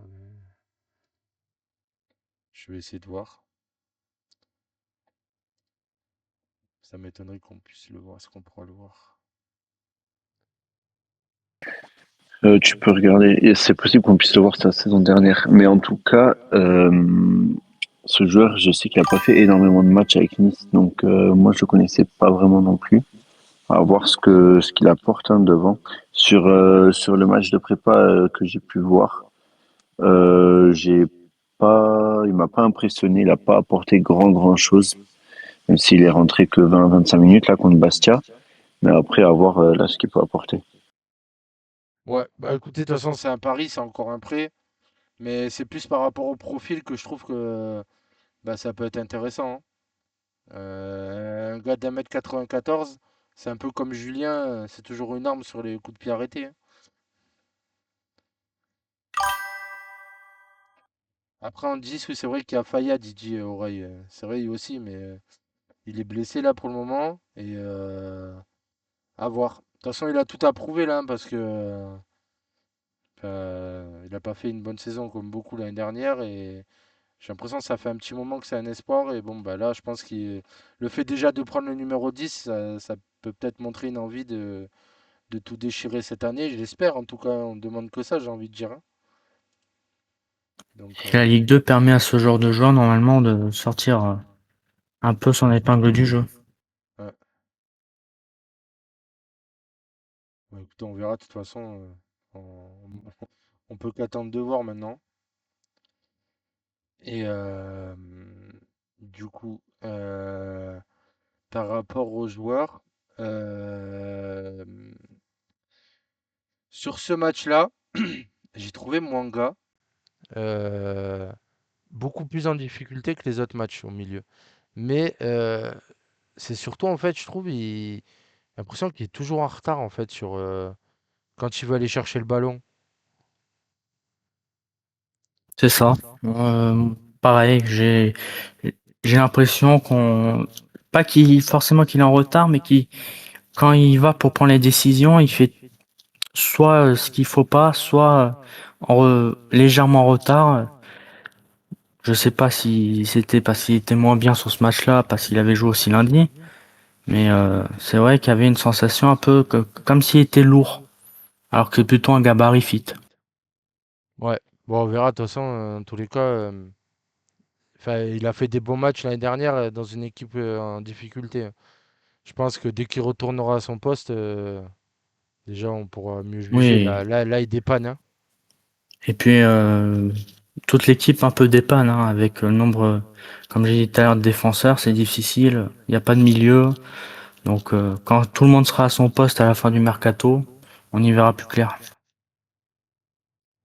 Je vais essayer de voir. Ça m'étonnerait qu'on puisse le voir. Est-ce qu'on pourra le voir? Tu peux regarder, et c'est possible qu'on puisse le voir la saison dernière, mais en tout cas, ce joueur, je sais qu'il n'a pas fait énormément de matchs avec Nice, donc moi je ne connaissais pas vraiment non plus. À voir ce qu'il apporte hein, devant. Sur le match de prépa que j'ai pu voir, j'ai pas, il m'a pas impressionné, il n'a pas apporté grand chose, même s'il est rentré que 20-25 minutes là contre Bastia, mais après à voir là ce qu'il peut apporter. Ouais, bah écoutez, de toute façon, c'est un pari, c'est encore un prêt. Mais c'est plus par rapport au profil que je trouve que Bah, ça peut être intéressant, hein. Un gars d'1m94, c'est un peu comme Julien, c'est toujours une arme sur les coups de pied arrêtés, hein. Après, en 10, oui, c'est vrai qu'il y a Fayad, Didier Oreille. C'est vrai, lui aussi, mais il est blessé là pour le moment. Et à voir. De toute façon, il a tout à prouver là, hein, parce que il n'a pas fait une bonne saison comme beaucoup l'année dernière. Et j'ai l'impression que ça fait un petit moment que c'est un espoir. Et bon, bah là, je pense que le fait déjà de prendre le numéro 10, ça peut peut-être montrer une envie de tout déchirer cette année. Je l'espère, en tout cas, on ne demande que ça, j'ai envie de dire, hein. Donc, Et la Ligue 2 permet à ce genre de joueur normalement de sortir un peu son épingle du jeu. ouais. Bah, écoutez, on verra de toute façon. On peut qu'attendre de voir maintenant. Et du coup, par rapport aux joueurs, euh, sur ce match-là, j'ai trouvé Mwanga euh, beaucoup plus en difficulté que les autres matchs au milieu. Mais c'est surtout, en fait, je trouve, j'ai l'impression qu'il est toujours en retard, en fait, sur quand il veut aller chercher le ballon. C'est ça. Euh, Pareil, j'ai l'impression qu'on pas qu'il forcément qu'il est en retard, mais qu'il quand il va pour prendre les décisions, il fait soit ce qu'il faut pas, soit légèrement en retard. Je sais pas si c'était parce qu'il était moins bien sur ce match-là, parce qu'il avait joué aussi lundi, mais c'est vrai qu'il y avait une sensation un peu comme s'il était lourd, alors que c'est plutôt un gabarit fit. Ouais, bon, on verra, de toute façon, dans tous les cas. Enfin, il a fait des bons matchs l'année dernière dans une équipe en difficulté. Je pense que dès qu'il retournera à son poste, déjà on pourra mieux juger. Oui, Là, il dépanne, hein. et puis toute l'équipe un peu dépanne, hein, avec le nombre, comme j'ai dit tout à l'heure, de défenseurs, c'est difficile. Il n'y a pas de milieu, donc quand tout le monde sera à son poste à la fin du mercato, on y verra plus clair.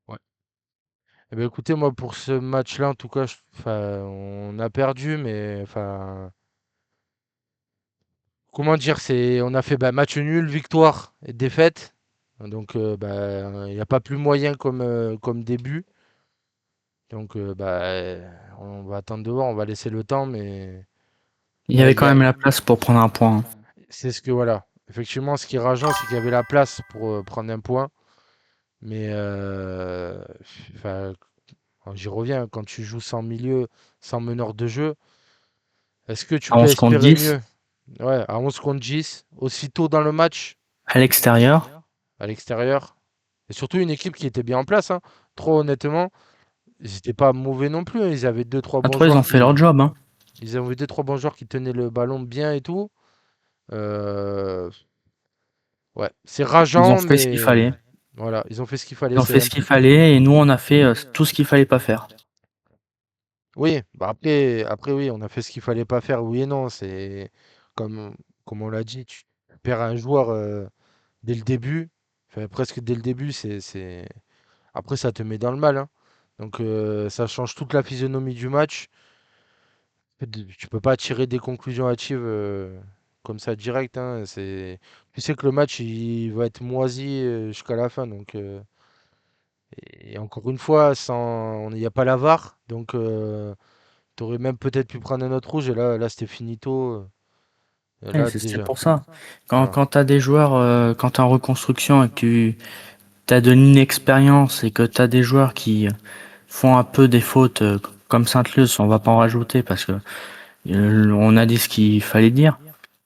Ouais. Eh ben, écoutez, moi pour ce match-là, en tout cas, enfin, on a perdu, mais enfin, comment dire, on a fait bah, match nul, victoire et défaite. Donc, bah, il n'y a pas plus moyen comme début. Donc, bah, on va attendre de voir, on va laisser le temps, mais Il y là, avait il y quand a, même la place pour prendre un point, hein. c'est ce que voilà. Effectivement, ce qui est rageant, c'est qu'il y avait la place pour prendre un point. Mais enfin, j'y reviens, quand tu joues sans milieu, sans meneur de jeu, est-ce que tu À peux 11 contre espérer 10, mieux? Ouais, à 11 contre 10, aussitôt dans le match, à l'extérieur. à l'extérieur. Et surtout une équipe qui était bien en place, hein. Trop honnêtement, ils n'étaient pas mauvais non plus, hein. Ils avaient deux, trois À bons 3, ils joueurs ont fait leur job, hein. ils avaient deux, trois bons joueurs qui tenaient le ballon bien et tout. Euh, ouais, c'est Ils ont rageant, fait ce qu'il mais fallait. voilà, ils ont fait ce qu'il fallait. Ils ont fait ce qu'il fallait et nous, on a fait tout ce qu'il fallait pas faire. Oui, bah après oui, on a fait ce qu'il fallait pas faire, oui et non. C'est comme, comme on l'a dit, tu perds un joueur dès le début, enfin presque dès le début, après ça te met dans le mal, hein. Donc ça change toute la physionomie du match. Tu peux pas tirer des conclusions hâtives comme ça direct, hein. Tu sais que le match il va être moisi jusqu'à la fin. Donc et encore une fois, il n'y a pas la VAR, donc t'aurais même peut-être pu prendre un autre rouge et là c'était finito. Ouais, Là c'est déjà. pour ça. Voilà. Quand t'as des joueurs, quand t'es en reconstruction et que tu as de l'inexpérience et que t'as des joueurs qui font un peu des fautes comme Sainte-Luce, on va pas en rajouter parce que on a dit ce qu'il fallait dire.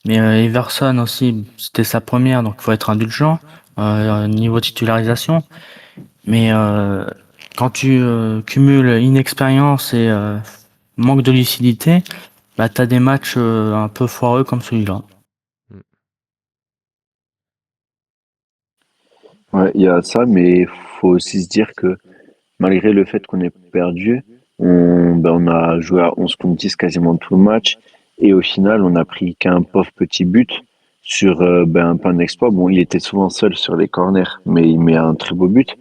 Mais Everson aussi, c'était sa première, donc il faut être indulgent niveau titularisation. Mais quand tu cumules inexpérience et manque de lucidité, bah t'as des matchs un peu foireux comme celui-là. Mm. Ouais, il y a ça, mais faut aussi se dire que malgré le fait qu'on ait perdu, on a joué à 11 contre 10 quasiment tout le match. Et au final, on a pris qu'un pauvre petit but sur un peu un exploit. Bon, il était souvent seul sur les corners, mais il met un très beau but.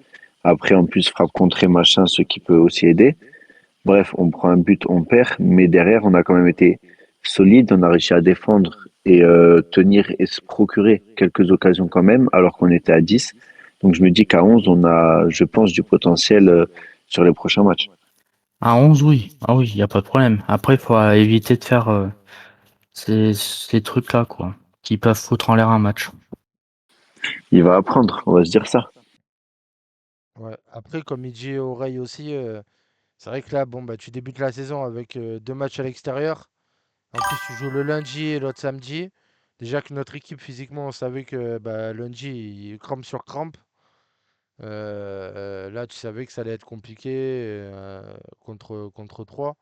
Après, en plus, frappe contrée, machin, ce qui peut aussi aider. Bref, on prend un but, on perd, mais derrière, on a quand même été solide, on a réussi à défendre et tenir et se procurer quelques occasions quand même, alors qu'on était à 10. Donc je me dis qu'à 11, on a, je pense, du potentiel sur les prochains matchs. À 11, oui. Ah oui, il n'y a pas de problème. Après, il faut éviter de faire ces trucs-là, quoi, qui peuvent foutre en l'air un match. Il va apprendre, on va se dire ça. Ouais. Après, comme il dit Oreille aussi, c'est vrai que là, bon, bah, tu débutes la saison avec 2 matchs à l'extérieur. En plus, tu joues le lundi et l'autre samedi. Déjà que notre équipe, physiquement, on savait que bah, lundi, il crampe sur crampe. Là, tu savais que ça allait être compliqué contre 3.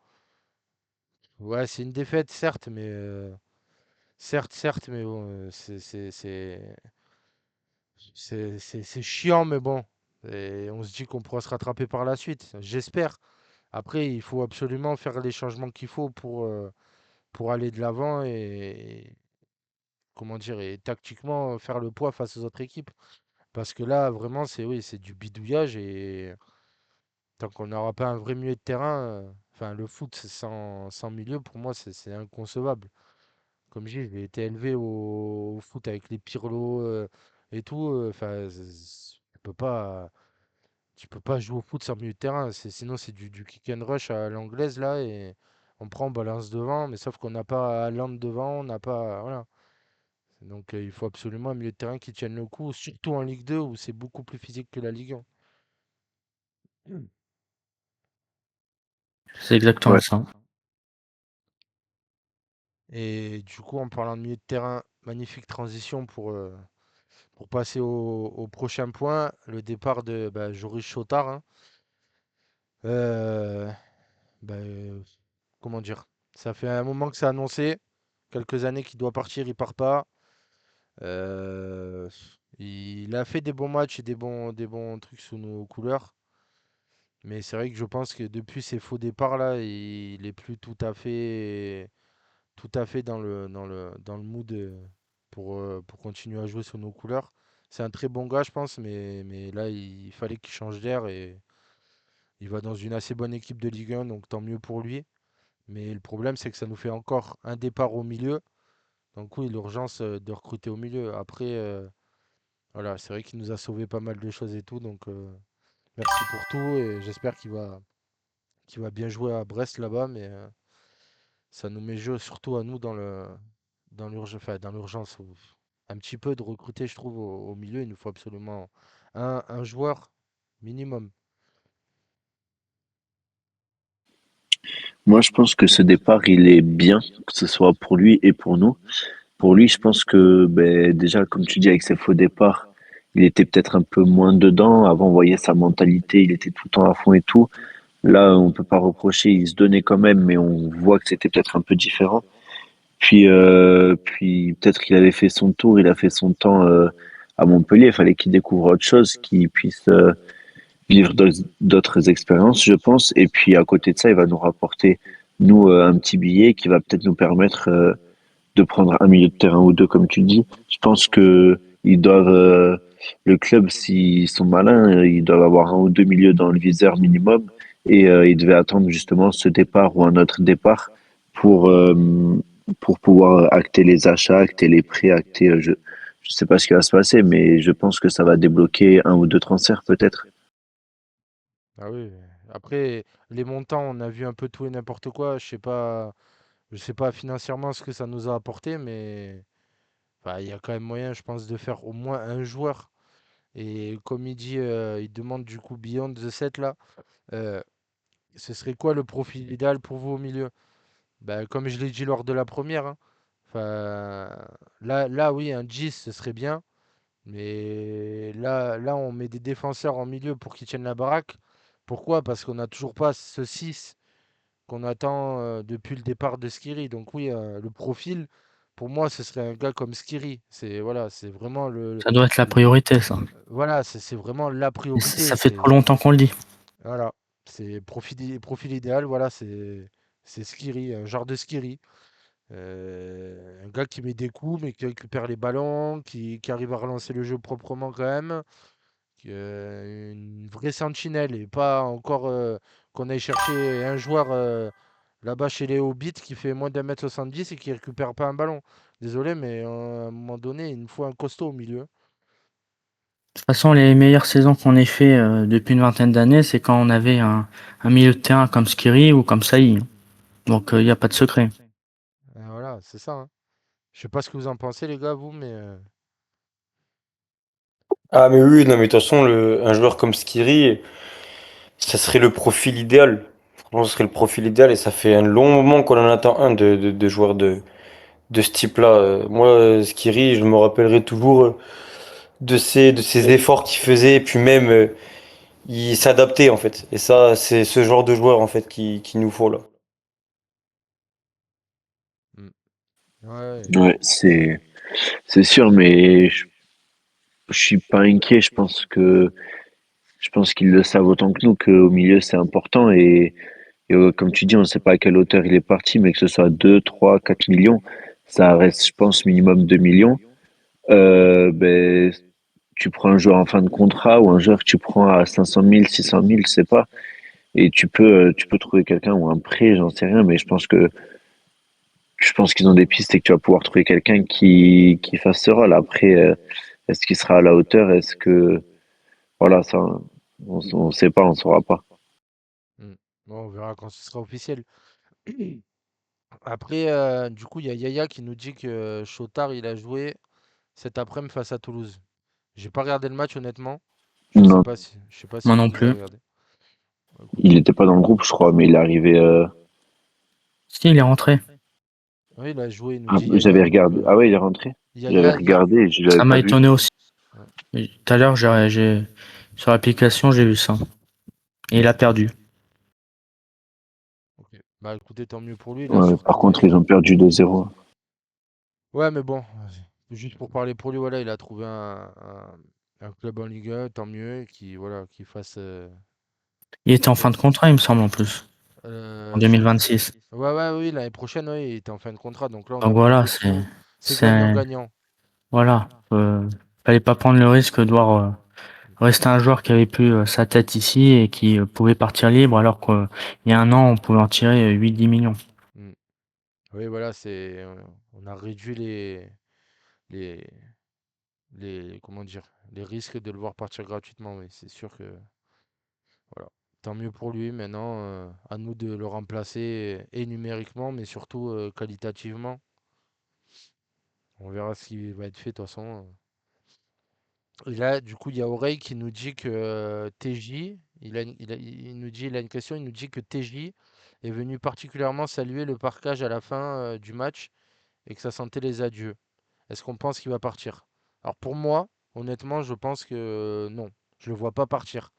Ouais, c'est une défaite, certes, mais certes, mais bon, c'est chiant, mais bon. Et on se dit qu'on pourra se rattraper par la suite. J'espère. Après, il faut absolument faire les changements qu'il faut pour aller de l'avant et, comment dire, et tactiquement faire le poids face aux autres équipes. Parce que là, vraiment, c'est oui, c'est du bidouillage et tant qu'on n'aura pas un vrai milieu de terrain, enfin, le foot sans milieu, pour moi, c'est inconcevable. Comme je dis, j'ai été élevé au foot avec les Pirlo et tout. Enfin, tu peux pas jouer au foot sans milieu de terrain. Sinon, c'est du kick and rush à l'anglaise là et on prend, on balance devant, mais sauf qu'on n'a pas Haaland devant, on n'a pas, voilà. Donc, il faut absolument un milieu de terrain qui tienne le coup, surtout en Ligue 2 où c'est beaucoup plus physique que la Ligue 1. C'est exactement Ouais. ça. Et du coup, en parlant de milieu de terrain, magnifique transition pour passer au prochain point, le départ de bah, Joris Chotard, hein. Euh, bah, comment dire? Ça fait un moment que c'est annoncé, quelques années qu'il doit partir, il part pas. Euh, il a fait des bons matchs et des bons trucs sous nos couleurs. Mais c'est vrai que je pense que depuis ses faux départs là, il est plus tout à fait dans le mood pour continuer à jouer sur nos couleurs. C'est un très bon gars, je pense, mais là, il fallait qu'il change d'air et il va dans une assez bonne équipe de Ligue 1, donc tant mieux pour lui. Mais le problème, c'est que ça nous fait encore un départ au milieu. Donc oui, l'urgence de recruter au milieu. Après, voilà, c'est vrai qu'il nous a sauvé pas mal de choses et tout, donc merci pour tout et j'espère qu'il va bien jouer à Brest là-bas, mais ça nous met jeu surtout à nous dans l'urgence, un petit peu de recruter, je trouve, au milieu. Il nous faut absolument un joueur minimum. Moi, je pense que ce départ, il est bien, que ce soit pour lui et pour nous. Pour lui, je pense que ben, déjà, comme tu dis, avec ses faux départs, il était peut-être un peu moins dedans. Avant, on voyait sa mentalité, il était tout le temps à fond et tout. Là, on peut pas reprocher, il se donnait quand même, mais on voit que c'était peut-être un peu différent. Puis peut-être qu'il avait fait son tour, il a fait son temps à Montpellier. Il fallait qu'il découvre autre chose, qu'il puisse vivre d'autres expériences, je pense. Et puis à côté de ça, il va nous rapporter, nous, un petit billet qui va peut-être nous permettre de prendre un milieu de terrain ou deux, comme tu dis. Je pense que ils doivent, le club, s'ils sont malins, ils doivent avoir un ou deux milieux dans le viseur minimum. Et ils devaient attendre justement ce départ ou un autre départ pour, euh, pour pouvoir acter les achats, acter les prêts, acter, je sais pas ce qui va se passer, mais je pense que ça va débloquer un ou deux transferts peut-être. Ah oui. Après, les montants, on a vu un peu tout et n'importe quoi. Je sais pas financièrement ce que ça nous a apporté, mais enfin, il y a quand même moyen, je pense, de faire au moins un joueur. Et comme il dit, il demande du coup Beyond the Set là. euh, Ce serait quoi le profil idéal pour vous au milieu? Bah, comme je l'ai dit lors de la première, hein. Enfin, là, oui, un 10, ce serait bien. Mais là, on met des défenseurs en milieu pour qu'ils tiennent la baraque. Pourquoi? Parce qu'on n'a toujours pas ce 6 qu'on attend depuis le départ de Skiri. Donc oui, le profil, pour moi, ce serait un gars comme Skiri. Voilà, c'est vraiment Ça doit être la le- priorité, ça. voilà, c'est vraiment la Et priorité. ça fait trop longtemps qu'on le dit. Voilà, c'est profil idéal. Voilà, c'est Skiri, un genre de Skiri. Un gars qui met des coups, mais qui récupère les ballons, qui arrive à relancer le jeu proprement quand même, Une vraie sentinelle et pas encore qu'on aille chercher un joueur là-bas chez les Hobbits qui fait moins d'1 m 70 et qui récupère pas un ballon. Désolé, mais à un moment donné, il nous faut un costaud au milieu. De toute façon, les meilleures saisons qu'on ait fait depuis une vingtaine d'années, c'est quand on avait un milieu de terrain comme Skiri ou comme Saï. Donc, il n'y a pas de secret. Voilà, c'est ça, hein. Je sais pas ce que vous en pensez, les gars, vous, mais Ah, mais oui, non, mais de toute façon, un joueur comme Skiri, ça serait le profil idéal. Franchement, ce serait le profil idéal et ça fait un long moment qu'on en attend un de joueurs de ce type-là. Moi, Skiri, je me rappellerai toujours de ses efforts qu'il faisait et puis même il s'adaptait en fait. Et ça, c'est ce genre de joueur en fait qui nous faut là. mm, ouais, Ouais, c'est sûr, mais je suis pas inquiet. Je pense qu'ils le savent autant que nous qu'au milieu c'est important et comme tu dis, on ne sait pas à quelle hauteur il est parti, mais que ce soit 2, 3, 4 millions, ça reste, je pense, minimum 2 millions. Ben, tu prends un joueur en fin de contrat ou un joueur que tu prends à 500 000, 600 000, je sais pas, et tu peux trouver quelqu'un ou un prêt, j'en sais rien, mais je pense qu'ils ont des pistes et que tu vas pouvoir trouver quelqu'un qui fasse ce rôle. Après, est-ce qu'il sera à la hauteur? Est-ce que, voilà, ça, on sait pas, on saura pas. mm. Bon, on verra quand ce sera officiel. Après, du coup, il y a Yaya qui nous dit que Chotard, il a joué cet après-midi face à Toulouse. J'ai pas regardé le match, honnêtement. Non, Je sais pas si Moi vous, non vous avez plus. regardé. Bah, il écoutez. n'était pas dans le groupe, je crois, mais il est arrivé. Si, il est rentré. Oui, il a joué, il nous Ah, dit j'avais Yaya. Donc, regardé. Ah ouais, il est rentré. J'avais Yaya, regardé et je l'avais Ça pas m'a vu. étonné aussi. ouais, Et tout à l'heure, sur l'application, j'ai vu ça. Et il a perdu. ok. Bah écoutez, tant mieux pour lui. Il a Ouais, su par contre, retrouver. ils ont perdu 2-0. Ouais, mais bon, juste pour parler pour lui, voilà, il a trouvé un club en Ligue 1, tant mieux, qui, voilà, qu'il fasse. Il était en fin Ouais, de contrat, il me semble, en plus. En je sais 2026. Ouais, ouais, oui, l'année prochaine, oui, il était en fin de contrat. Donc là, on Donc a plus voilà, c'est, d'options. C'est c'est, gagnant-gagnant. voilà. Fallait pas prendre le risque de devoir rester un joueur qui avait plus sa tête ici et qui pouvait partir libre alors qu'il y a un an, on pouvait en tirer 8-10 millions. Mm. Oui, voilà, on a réduit les, comment dire, les risques de le voir partir gratuitement. Oui, c'est sûr que, voilà. Tant mieux pour lui. Maintenant, à nous de le remplacer et numériquement, mais surtout qualitativement. On verra ce qui va être fait de toute façon. Et là, du coup, il y a Oreille qui nous dit que TJ, il nous dit, il a une question, il nous dit que TJ est venu particulièrement saluer le parquage à la fin du match et que ça sentait les adieux. Est-ce qu'on pense qu'il va partir? Alors pour moi, honnêtement, je pense que non, je le vois pas partir.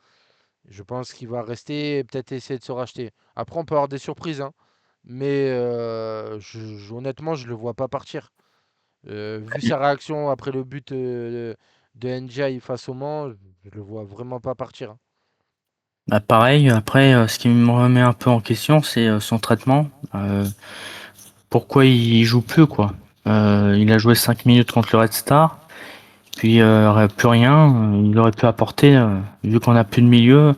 Je pense qu'il va rester et peut-être essayer de se racheter. Après, on peut avoir des surprises, hein, mais honnêtement, je le vois pas partir. Vu sa réaction après le but de NJ face au Mans, je le vois vraiment pas partir, hein. Bah, pareil, après, ce qui me remet un peu en question, c'est son traitement. Pourquoi il joue plus, quoi? Il a joué 5 minutes contre le Red Star, puis plus rien. Il aurait pu apporter, vu qu'on a plus de milieu,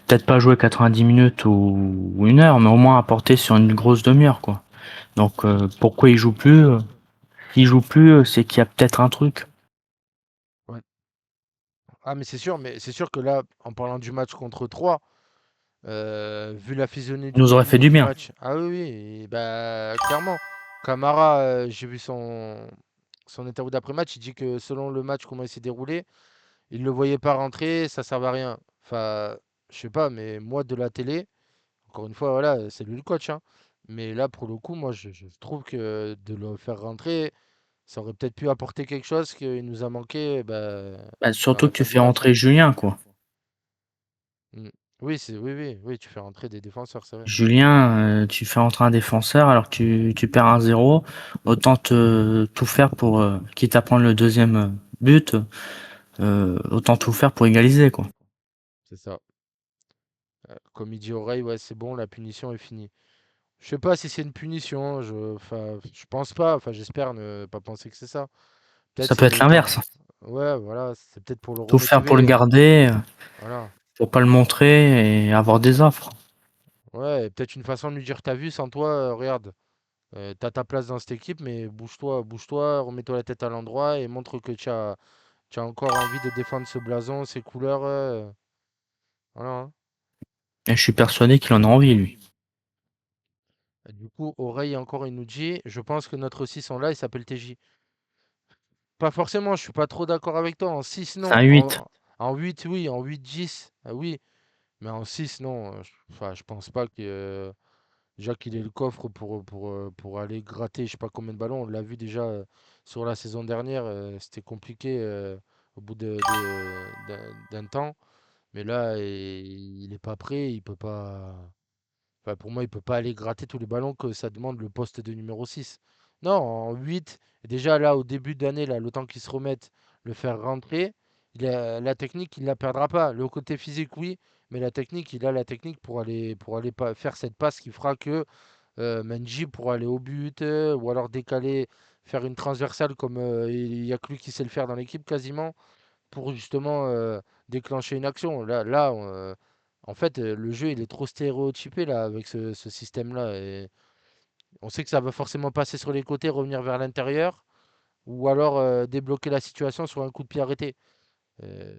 peut-être pas jouer 90 minutes ou 1 heure, mais au moins apporter sur une grosse demi-heure, quoi. Donc pourquoi il joue plus? S'il joue plus, c'est qu'il y a peut-être un truc. Ouais. Ah, mais c'est sûr que là, en parlant du match contre 3, vu la Il nous aurait fait du du bien. match, ah oui, oui, et bah, clairement. Camara, j'ai vu son interview d'après-match, il dit que selon le match, comment il s'est déroulé, il le voyait pas rentrer, ça servait à rien. Enfin, je sais pas, mais moi, de la télé, encore une fois, voilà, c'est lui le coach, hein. Mais là, pour le coup, moi, je trouve que de le faire rentrer, ça aurait peut-être pu apporter quelque chose qu'il nous a manqué bah, Bah, à surtout la que tu fin du fais match. rentrer Julien, quoi. Mm. Oui, oui, tu fais rentrer des défenseurs, c'est vrai. Julien, tu fais rentrer un défenseur alors que tu perds 1-0. Autant tout faire pour, quitte à prendre le deuxième but, autant tout faire pour égaliser, quoi. C'est ça. Comme il dit Oreille, ouais, c'est bon, la punition est finie. Je sais pas si c'est une punition, enfin, je pense pas, enfin, j'espère ne pas penser que c'est ça. Peut-être Ça c'est peut être le temps. l'inverse. Ouais, voilà, c'est peut-être pour le Tout faire pour le remotiver. garder, Voilà. pour pas le montrer et avoir des offres. Ouais, et peut-être une façon de lui dire, t'as vu, sans toi, regarde, t'as ta place dans cette équipe, mais bouge-toi, bouge-toi, remets-toi la tête à l'endroit et montre que tu as encore envie de défendre ce blason, ces couleurs. Voilà, hein. Et je suis persuadé qu'il en a envie, lui. Et du coup, Oreille encore, il nous dit, je pense que notre 6 en là, il s'appelle TJ. Pas forcément, je suis pas trop d'accord avec toi. En 6 C'est non. un 8. En 8 oui. En 8-10, oui. Mais en 6 non. Enfin, je pense pas que, déjà qu'il ait le coffre pour aller gratter je sais pas combien de ballons. On l'a vu déjà sur la saison dernière. C'était compliqué au bout d'un temps. Mais là, il est pas prêt. Il peut pas. Enfin, pour moi, il peut pas aller gratter tous les ballons que ça demande le poste de numéro 6. Non, en 8, déjà là, au début d'année, là, le temps qu'il se remette, le faire rentrer, la technique, il la perdra pas. Le côté physique, oui, mais la technique, il a la technique pour aller faire cette passe qui fera que Mendy pourra aller au but, ou alors décaler, faire une transversale comme il n'y a que lui qui sait le faire dans l'équipe quasiment pour justement déclencher une action. Là en fait, le jeu il est trop stéréotypé là avec ce système-là. Et on sait que ça va forcément passer sur les côtés, revenir vers l'intérieur, ou alors débloquer la situation sur un coup de pied arrêté. Euh,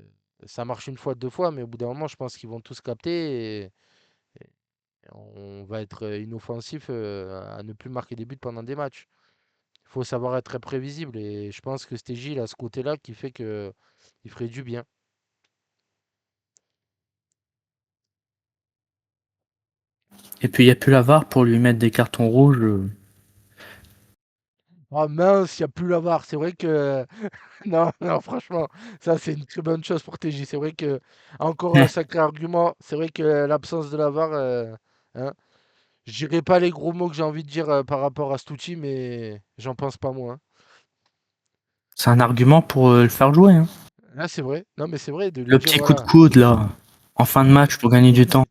Ça marche une fois, deux fois, mais au bout d'un moment, je pense qu'ils vont tous capter et on va être inoffensif à ne plus marquer des buts pendant des matchs. Il faut savoir être très prévisible et je pense que Stégy il a ce côté-là qui fait que il ferait du bien. Et puis il n'y a plus la VAR pour lui mettre des cartons rouges. Ah mince, il n'y a plus la VAR. C'est vrai que. Non, non, franchement, ça c'est une très bonne chose pour TJ. C'est vrai que. Encore un sacré argument. C'est vrai que l'absence de la VAR. Hein, je dirais pas les gros mots que j'ai envie de dire par rapport à Stucci, mais j'en pense pas moins. C'est un argument pour le faire jouer, hein. Ah, c'est vrai. Non, mais c'est vrai de lui Le dire petit coup de voilà. coude, là, en fin de match pour gagner du temps.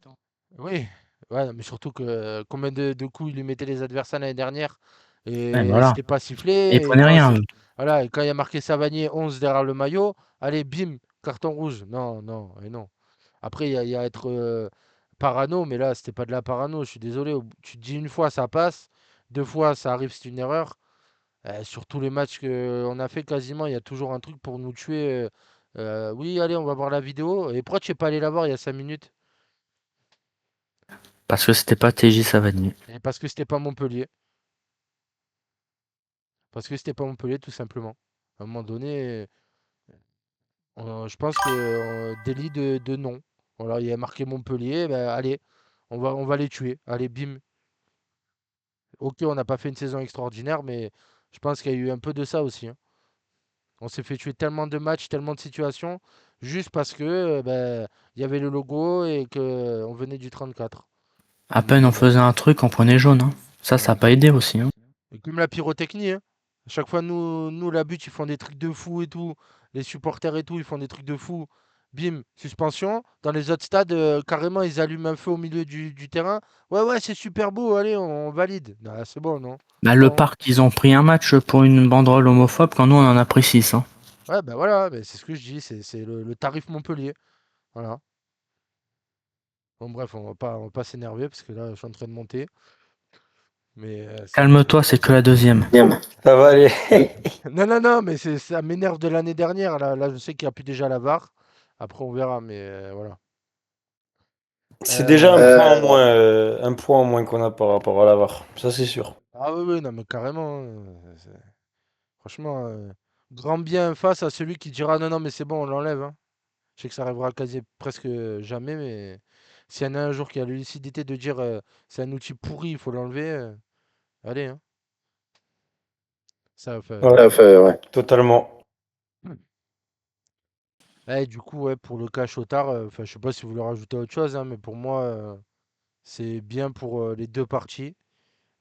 Oui, ouais, mais surtout que combien de coups il lui mettait les adversaires l'année dernière Ouais, et voilà. c'était pas Et il sifflé. Et prenait quand rien, c'est lui. voilà, et quand il y a marqué Savanier 11 derrière le maillot, allez, bim, carton rouge. Non, non, et non. Après, il y a être parano, mais là, c'était pas de la parano. Je suis désolé. Tu te dis une fois, ça passe. Deux fois, ça arrive, c'est une erreur. Sur tous les matchs qu'on a fait, quasiment, il y a toujours un truc pour nous tuer. Oui, allez, on va voir la vidéo. Et pourquoi tu n'es pas allé la voir il y a 5 minutes? Parce que c'était pas TJ Savanier. Et parce que c'était pas Montpellier. Parce que c'était pas Montpellier, tout simplement. À un moment donné, je pense que délit de non. Voilà, il y a marqué Montpellier, ben, allez, on va les tuer. Allez, bim. Ok, on n'a pas fait une saison extraordinaire, mais je pense qu'il y a eu un peu de ça aussi, hein. On s'est fait tuer tellement de matchs, tellement de situations, juste parce que ben, il y avait le logo et que on venait du 34. À peine on faisait un truc, on prenait jaune, hein. Ça a Ouais. pas aidé aussi, hein. Et comme la pyrotechnie, hein. À chaque fois, nous, la but, ils font des trucs de fou et tout. Les supporters et tout, ils font des trucs de fou. Bim, suspension. Dans les autres stades, carrément, ils allument un feu au milieu du terrain. Ouais, ouais, c'est super beau, allez, on valide. Ah, c'est bon, non? Bah, le Non, hein. parc, ils ont pris un match pour une banderole homophobe quand nous on en a pris 6, hein. Ouais, ben voilà, ben c'est ce que je dis, c'est le tarif Montpellier. Voilà. Bon, bref, on va pas s'énerver parce que là, je suis en train de monter. Mais Calme-toi, c'est que la deuxième. Ça va aller. non, non, non, mais ça m'énerve de l'année dernière. Là, je sais qu'il n'y a plus déjà la VAR. Après, on verra, mais voilà. C'est déjà Euh, un point en moins qu'on a par rapport à la VAR. Ça, c'est sûr. Ah oui, oui, non, mais carrément, hein. Franchement, grand bien face à celui qui dira non, non, mais c'est bon, on l'enlève, hein. Je sais que ça arrivera quasi presque jamais, mais s'il y en a un jour qui a la lucidité de dire c'est un outil pourri, il faut l'enlever, allez, hein. Ça, enfin, Ouais, Ouais. totalement. du coup, ouais, pour le cas Chotard, enfin, je sais pas si vous voulez rajouter autre chose, hein, mais pour moi, c'est bien pour les deux parties.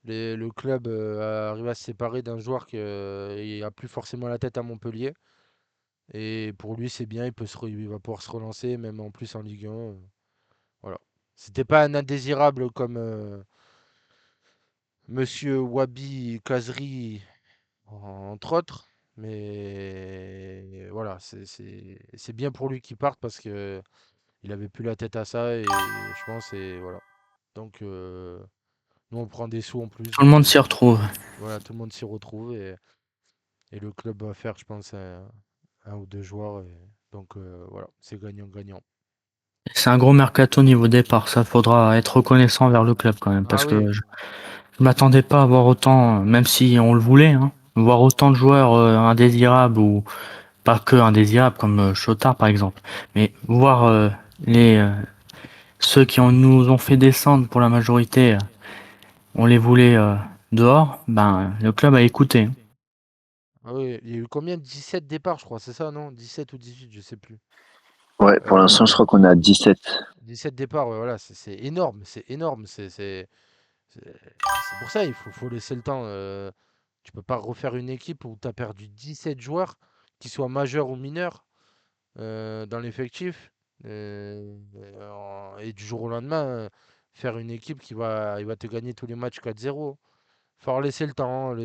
Le club arrive à se séparer d'un joueur qui n'a plus forcément la tête à Montpellier. Et pour lui, c'est bien, il va pouvoir se relancer, même en plus en Ligue 1. Voilà. C'était pas un indésirable comme Monsieur Wabi Kazri, entre autres. Mais voilà, c'est bien pour lui qu'il parte parce que il avait plus la tête à ça et je pense et voilà. Donc nous on prend des sous en plus, Tout le donc monde s'y retrouve. voilà, tout le monde s'y retrouve et le club va faire, je pense, un ou deux joueurs. Donc voilà, c'est gagnant-gagnant. C'est un gros mercato niveau départ, ça faudra être reconnaissant vers le club quand même, Ah parce oui, que je m'attendais pas à voir autant, même si on le voulait, hein, voir autant de joueurs indésirables ou pas que indésirables comme Chotard par exemple, mais voir les ceux qui nous ont fait descendre pour la majorité, on les voulait dehors, ben le club a écouté. ah oui, il y a eu combien? 17 départs, je crois, c'est ça, non? 17 ou 18, je sais plus. Ouais, pour l'instant, je Euh, crois qu'on est à 17. 17 départs, ouais, voilà, c'est énorme, c'est énorme. C'est pour ça, faut laisser le temps. Tu peux pas refaire une équipe où tu as perdu 17 joueurs, qu'ils soient majeurs ou mineurs, dans l'effectif. Et du jour au lendemain, faire une équipe il va te gagner tous les matchs 4-0. Faut leur laisser le temps.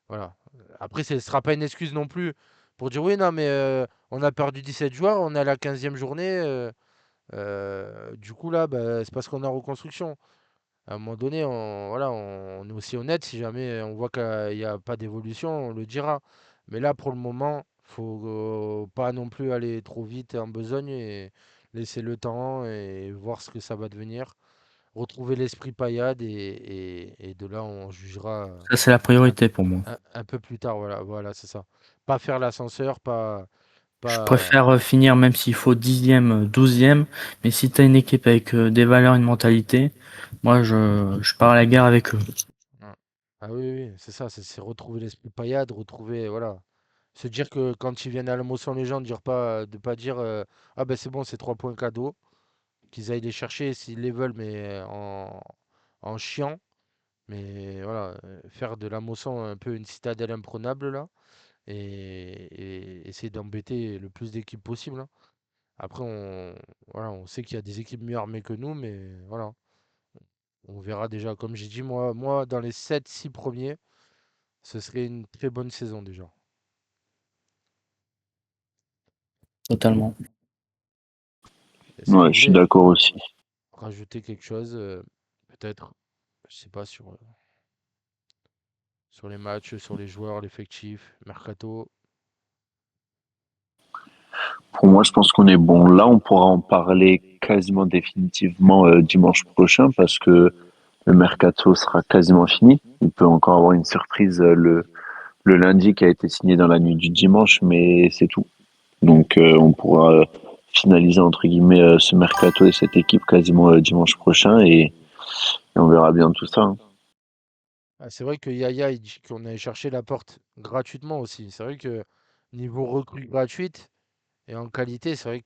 Voilà. Après, ce ne sera pas une excuse non plus pour dire oui, non, mais on a perdu 17 joueurs, on est à la 15e journée. Du coup, là, bah, c'est parce qu'on est en reconstruction. À un moment donné, voilà, on est aussi honnête. Si jamais on voit qu'il n'y a pas d'évolution, on le dira. Mais là, pour le moment, faut pas non plus aller trop vite en besogne et laisser le temps et voir ce que ça va devenir. Retrouver l'esprit paillade et de là, on jugera Ça c'est la un, priorité pour moi. un peu plus tard. Voilà, voilà, c'est ça. Pas faire l'ascenseur, Je pas. préfère finir même s'il faut 10e, 12e, mais si t'as une équipe avec des valeurs, une mentalité, moi je pars à la guerre avec eux. Ah ah oui, oui, c'est ça, c'est retrouver l'esprit paillade, retrouver, voilà. Se dire que quand ils viennent à la motion légende, de pas dire ah ben c'est bon, c'est 3 points cadeaux, qu'ils aillent les chercher s'ils les veulent, mais en chiant. Mais voilà, faire de la Mosson un peu une citadelle imprenable là, et essayer d'embêter le plus d'équipes possible, hein. Après, voilà, on sait qu'il y a des équipes mieux armées que nous, mais voilà, on verra déjà. Comme j'ai dit, moi, dans les 7 6 premiers, ce serait une très bonne saison déjà. Totalement. Est-ce que Ouais, vous je suis voulez d'accord aussi. rajouter quelque chose, peut-être, je sais pas, sur les matchs, sur les joueurs, l'effectif, Mercato? Pour moi, je pense qu'on est bon. Là, on pourra en parler quasiment définitivement dimanche prochain parce que le mercato sera quasiment fini. Il peut encore avoir une surprise le lundi qui a été signé dans la nuit du dimanche, mais c'est tout. Donc, on pourra finaliser entre guillemets ce mercato et cette équipe quasiment dimanche prochain et on verra bien tout ça, hein. Ah, c'est vrai que Yaya, il dit qu'on allait chercher la porte gratuitement aussi. C'est vrai que niveau recrue gratuite et en qualité, c'est vrai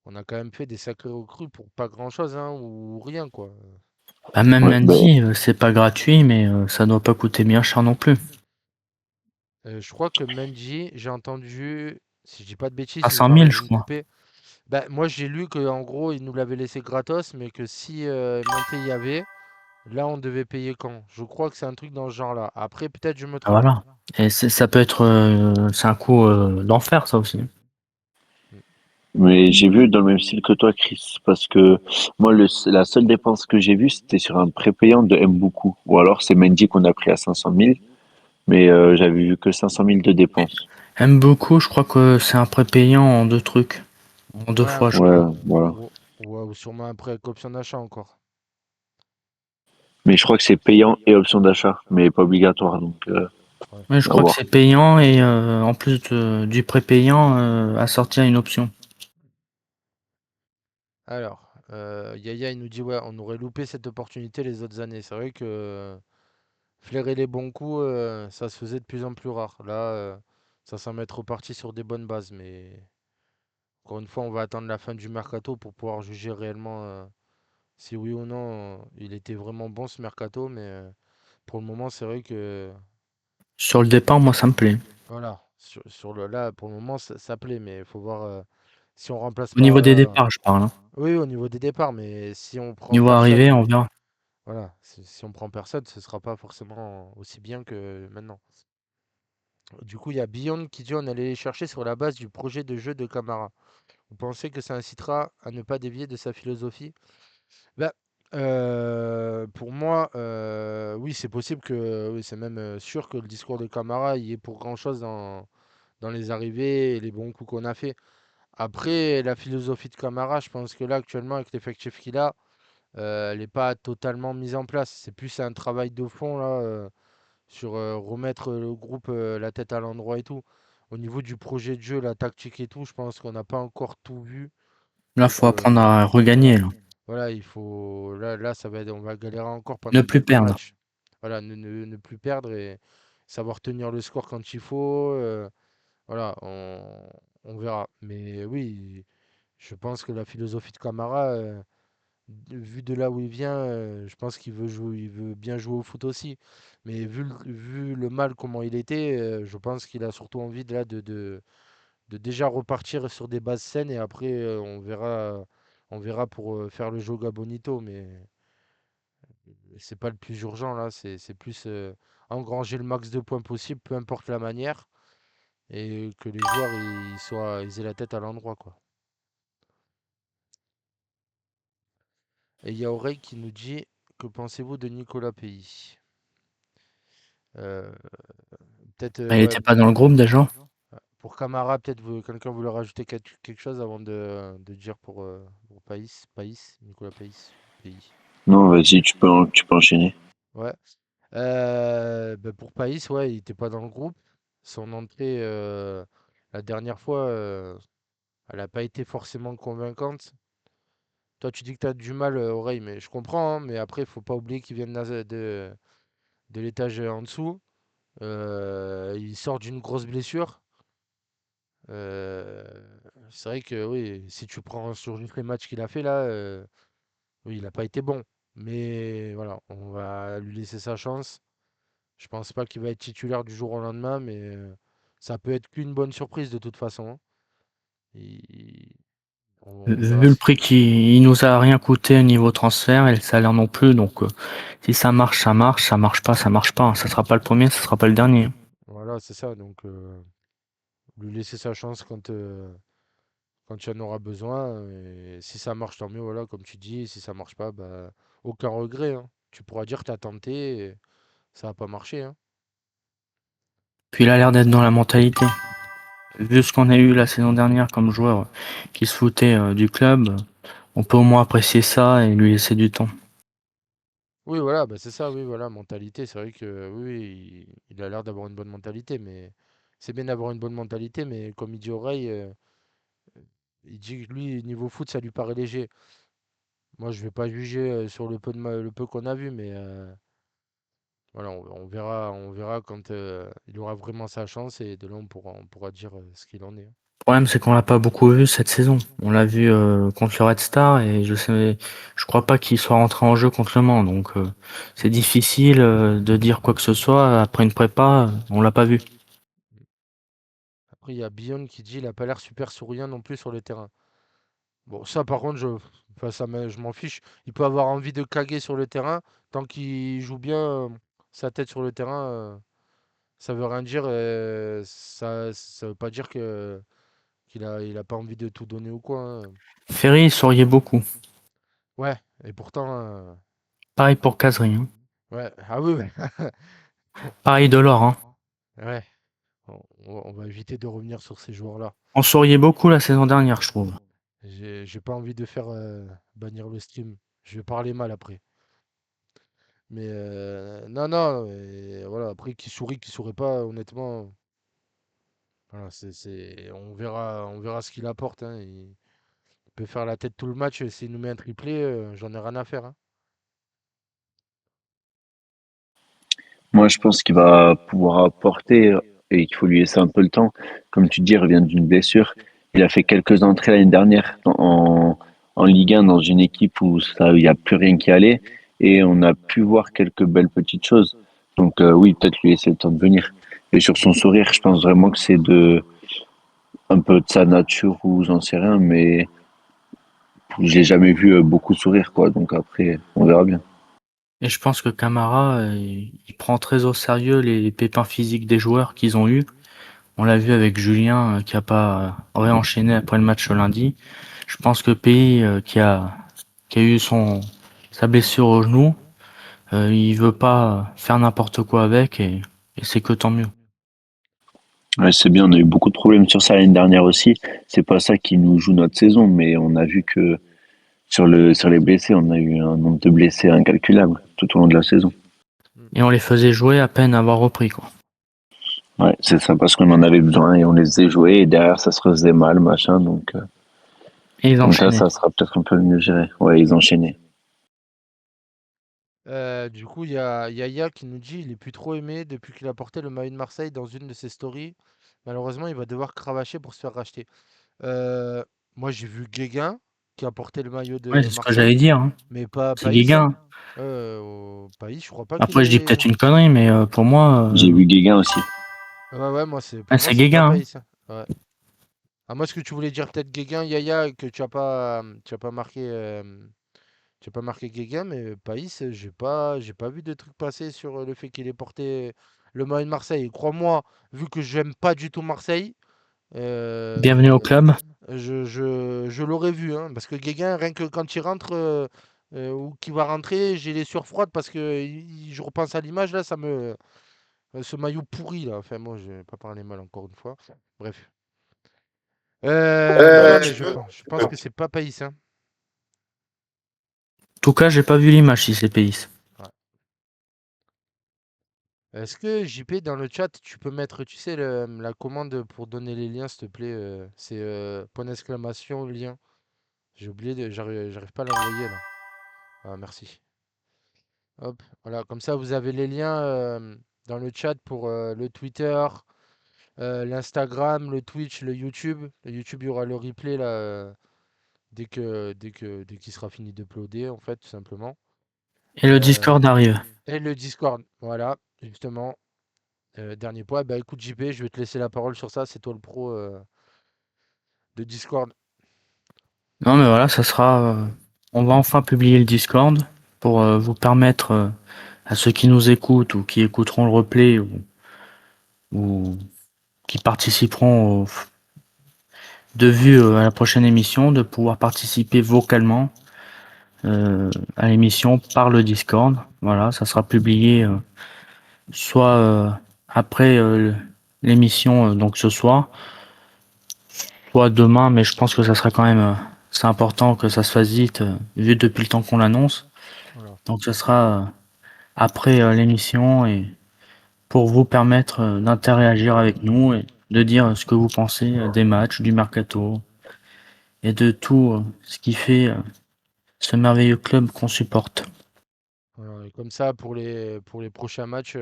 on a quand même fait des sacrés recrues pour pas grand-chose, hein, ou rien, quoi. Bah, même Ouais, ben, Mendy, c'est pas gratuit, mais ça doit pas coûter bien cher non plus. Je crois que Mendy, j'ai entendu, si je dis pas de bêtises, À vous 100 000, m'arrêtez je de me crois. couper. Bah, moi, j'ai lu qu'en gros, il nous l'avait laissé gratos, mais que si montée il y avait, là, on devait payer quand? Je crois que c'est un truc dans ce genre-là. Après, peut-être je me Ah, trompe. voilà. Et ça peut être, c'est un coup d'enfer ça aussi. Mm. mais j'ai vu dans le même style que toi, Chris, parce que moi, la seule dépense que j'ai vue, c'était sur un prépayant de Mboukou. Ou alors, c'est Mendy qu'on a pris à 500 000, mais j'avais vu que 500 000 de dépenses. Aime beaucoup, je crois que c'est un prépayant en deux trucs, en deux Ouais, fois, je Ouais, crois. voilà. ou sûrement après avec option d'achat encore. Mais je crois que c'est payant et option d'achat, mais pas obligatoire, donc Ouais. Mais je à crois que voir. c'est payant et en plus du prépayant, assorti à une option. Alors, Yaya, il nous dit, ouais, on aurait loupé cette opportunité les autres années. C'est vrai que flairer les bons coups, ça se faisait de plus en plus rare. Là, ça semble être reparti sur des bonnes bases, mais encore une fois, on va attendre la fin du mercato pour pouvoir juger réellement si oui ou non il était vraiment bon ce mercato. Mais pour le moment, c'est vrai que Sur le départ, moi, ça me plaît. voilà, sur le là, pour le moment, ça plaît, mais il faut voir si on remplace Au niveau pas. des départs, je parle, hein. Oui, au niveau des départs, mais si on prend Niveau arrivée, personne, on verra. voilà, si on prend personne, ce sera pas forcément aussi bien que maintenant. Du coup, il y a Beyond qui dit on allait les chercher sur la base du projet de jeu de Camara. Vous pensez que ça incitera à ne pas dévier de sa philosophie? Bah, pour moi, oui, c'est possible que, oui, c'est même sûr que le discours de Camara y est pour grand-chose dans les arrivées et les bons coups qu'on a fait. Après, la philosophie de Camara, je pense que là, actuellement, avec l'effectif qu'il a, elle n'est pas totalement mise en place. C'est plus un travail de fond là, sur remettre le groupe la tête à l'endroit et tout. Au niveau du projet de jeu, la tactique et tout, je pense qu'on n'a pas encore tout vu. Là, Donc faut apprendre à voilà, regagner, là. voilà, il faut là, ça va être, on va galérer encore Ne pendant plus quelques perdre. matchs. Voilà, ne plus perdre et savoir tenir le score quand il faut. Voilà, on verra. Mais oui, je pense que la philosophie de Camara, vu de là où il vient, je pense qu'il veut jouer, il veut bien jouer au foot aussi. Mais vu le mal comment il était, je pense qu'il a surtout envie de, là, de déjà repartir sur des bases saines et après on verra pour faire le Joga Bonito. Mais c'est pas le plus urgent là, c'est plus engranger le max de points possible, peu importe la manière, et que les joueurs ils aient la tête à l'endroit quoi. Et il y a Oreille qui nous dit que pensez-vous de Nicolas Pays? Euh, Peut-être Il ouais, était pas dans le groupe déjà. pour Camara, peut-être quelqu'un voulait rajouter quelque chose avant de dire pour Nicolas Pays. Non, vas-y, tu peux enchaîner. Ouais. Bah, pour País, ouais, il était pas dans le groupe. Son entrée la dernière fois, elle n'a pas été forcément convaincante. Toi, tu dis que tu as du mal, Oreille, mais je comprends, hein, mais après, il faut pas oublier qu'il vient de l'étage en dessous. Il sort d'une grosse blessure. Euh, c'est vrai que oui, si tu prends sur juste les matchs qu'il a fait là, oui, il n'a pas été bon. Mais voilà, on va lui laisser sa chance. Je pense pas qu'il va être titulaire du jour au lendemain, mais ça peut être qu'une bonne surprise de toute façon, hein. Il- on verra. Vu le prix qui il nous a rien coûté au niveau transfert et le salaire non plus, donc si ça marche, ça marche, ça marche pas, ça marche pas. Ça sera pas le premier, ça sera pas le dernier. Voilà, c'est ça. Donc, lui laisser sa chance quand il y en aura besoin. Et si ça marche, tant mieux, voilà, comme tu dis. Si ça marche pas, bah, aucun regret, hein. Tu pourras dire que tu as tenté et ça n'a pas marché, hein. Puis il a l'air d'être dans la mentalité. Vu ce qu'on a eu la saison dernière comme joueur qui se foutait du club, on peut au moins apprécier ça et lui laisser du temps. Oui, voilà, bah, c'est ça, oui, voilà, mentalité. C'est vrai que oui, il a l'air d'avoir une bonne mentalité, mais c'est bien d'avoir une bonne mentalité, mais comme il dit Oreille, il dit que lui, niveau foot, ça lui paraît léger. Moi, je vais pas juger sur le peu qu'on a vu, mais voilà, on verra quand il aura vraiment sa chance et de là, on pourra dire ce qu'il en est, hein. Le problème, c'est qu'on l'a pas beaucoup vu cette saison. On l'a vu contre le Red Star et je crois pas qu'il soit rentré en jeu contre le Mans. Donc c'est difficile de dire quoi que ce soit après une prépa. On l'a pas vu. Après, il y a Beyond qui dit il a pas l'air super souriant non plus sur le terrain. Bon, ça, par contre, enfin, je m'en fiche. Il peut avoir envie de caguer sur le terrain tant qu'il joue bien sa tête sur le terrain. Ça veut rien dire. Ça veut pas dire qu'il a pas envie de tout donner ou quoi, hein. Ferry il souriait beaucoup. Ouais, et pourtant, Pareil pour Casery, hein. ouais, ah oui, ouais. Pareil de l'or, hein. Ouais, on va éviter de revenir sur ces joueurs-là. On souriait beaucoup la saison dernière, je trouve. J'ai pas envie de faire bannir le stream. Je vais parler mal après. Mais non, non, et voilà, après qui sourit pas, honnêtement, voilà, on verra ce qu'il apporte, hein. Il peut faire la tête tout le match, s'il nous met un triplé, j'en ai rien à faire, hein. Moi, je pense qu'il va pouvoir apporter et qu'il faut lui laisser un peu le temps. Comme tu dis, il revient d'une blessure. Il a fait quelques entrées l'année dernière en Ligue 1 dans une équipe où ça, il n'y a plus rien qui allait et on a pu voir quelques belles petites choses. Donc oui, peut-être lui laisser le temps de venir. Et sur son sourire, je pense vraiment que c'est de un peu de sa nature ou j'en sais rien, mais j'ai jamais vu beaucoup sourire quoi. Donc après, on verra bien. Et je pense que Camara, il prend très au sérieux les pépins physiques des joueurs qu'ils ont eu. On l'a vu avec Julien qui a pas réenchaîné après le match lundi. Je pense que Pays qui a eu sa blessure au genou, il veut pas faire n'importe quoi avec et c'est que tant mieux. Ouais, c'est bien, on a eu beaucoup de problèmes sur ça l'année dernière aussi. C'est pas ça qui nous joue notre saison, mais on a vu que sur les blessés, on a eu un nombre de blessés incalculable tout au long de la saison. Et on les faisait jouer à peine avoir repris, quoi. Ouais, c'est ça, parce qu'on en avait besoin et on les faisait jouer et derrière ça se faisait mal, machin, Et ils donc là enchaînaient. ça sera peut-être un peu mieux géré. Ouais, ils enchaînaient. Du coup, il y a Yaya qui nous dit il est plus trop aimé depuis qu'il a porté le maillot de Marseille dans une de ses stories. Malheureusement, il va devoir cravacher pour se faire racheter. Euh, Moi, j'ai vu Guéguin qui a porté le maillot Ouais, de c'est ce que j'allais Marseille, dire, hein. mais pas C'est Païs, hein. Guéguin. Païs, je crois pas qu'il Après, je dis est. peut-être une connerie, mais pour moi, J'ai vu Guéguin aussi. Ouais, ouais, moi, pour ouais, moi, c'est c'est pas Guéguin, hein. Païs, hein. Ouais. À moi, ce que tu voulais dire, peut-être Guéguin, Yaya, et que tu as pas marqué. J'ai pas marqué Guéguin, mais Païs, j'ai pas vu de trucs passer sur le fait qu'il ait porté le maillot de Marseille. Et crois-moi, vu que j'aime pas du tout Marseille, Bienvenue au euh, club. je l'aurais vu, hein, parce que Guéguin, rien que quand il rentre ou qu'il va rentrer, j'ai les sueurs froides parce que je repense à l'image là, ce maillot pourri là. Enfin, moi, je vais pas parler mal encore une fois. Bref. Non, non, mais je pense que c'est pas Païs, hein. En tout cas, j'ai pas vu l'image si c'est Pays. Ouais. Est-ce que JP dans le chat, tu peux mettre, tu sais, la commande pour donner les liens, s'il te plaît, c'est point d'exclamation lien. J'ai oublié, j'arrive pas à l'envoyer là. Ah, merci. Hop, voilà, comme ça vous avez les liens dans le chat pour le Twitter, l'Instagram, le Twitch, le YouTube. Le YouTube, il y aura le replay là dès qu'il sera fini d'uploader en fait, tout simplement. Et le Euh, Discord arrive. et le Discord, voilà, justement. Dernier point, bah écoute JP, je vais te laisser la parole sur ça, c'est toi le pro de Discord. Non, mais voilà, ça sera. On va enfin publier le Discord pour vous permettre à ceux qui nous écoutent ou qui écouteront le replay ou qui participeront de vue à la prochaine émission de pouvoir participer vocalement à l'émission par le Discord. Voilà, ça sera publié soit après l'émission, donc ce soir, soit demain, mais je pense que ça sera quand même. C'est important que ça se fasse vite, vu depuis le temps qu'on l'annonce. Voilà. Donc ce sera après l'émission et pour vous permettre d'interagir avec nous et de dire ce que vous pensez des matchs, du mercato et de tout ce qui fait ce merveilleux club qu'on supporte. Voilà, et comme ça, pour les prochains matchs,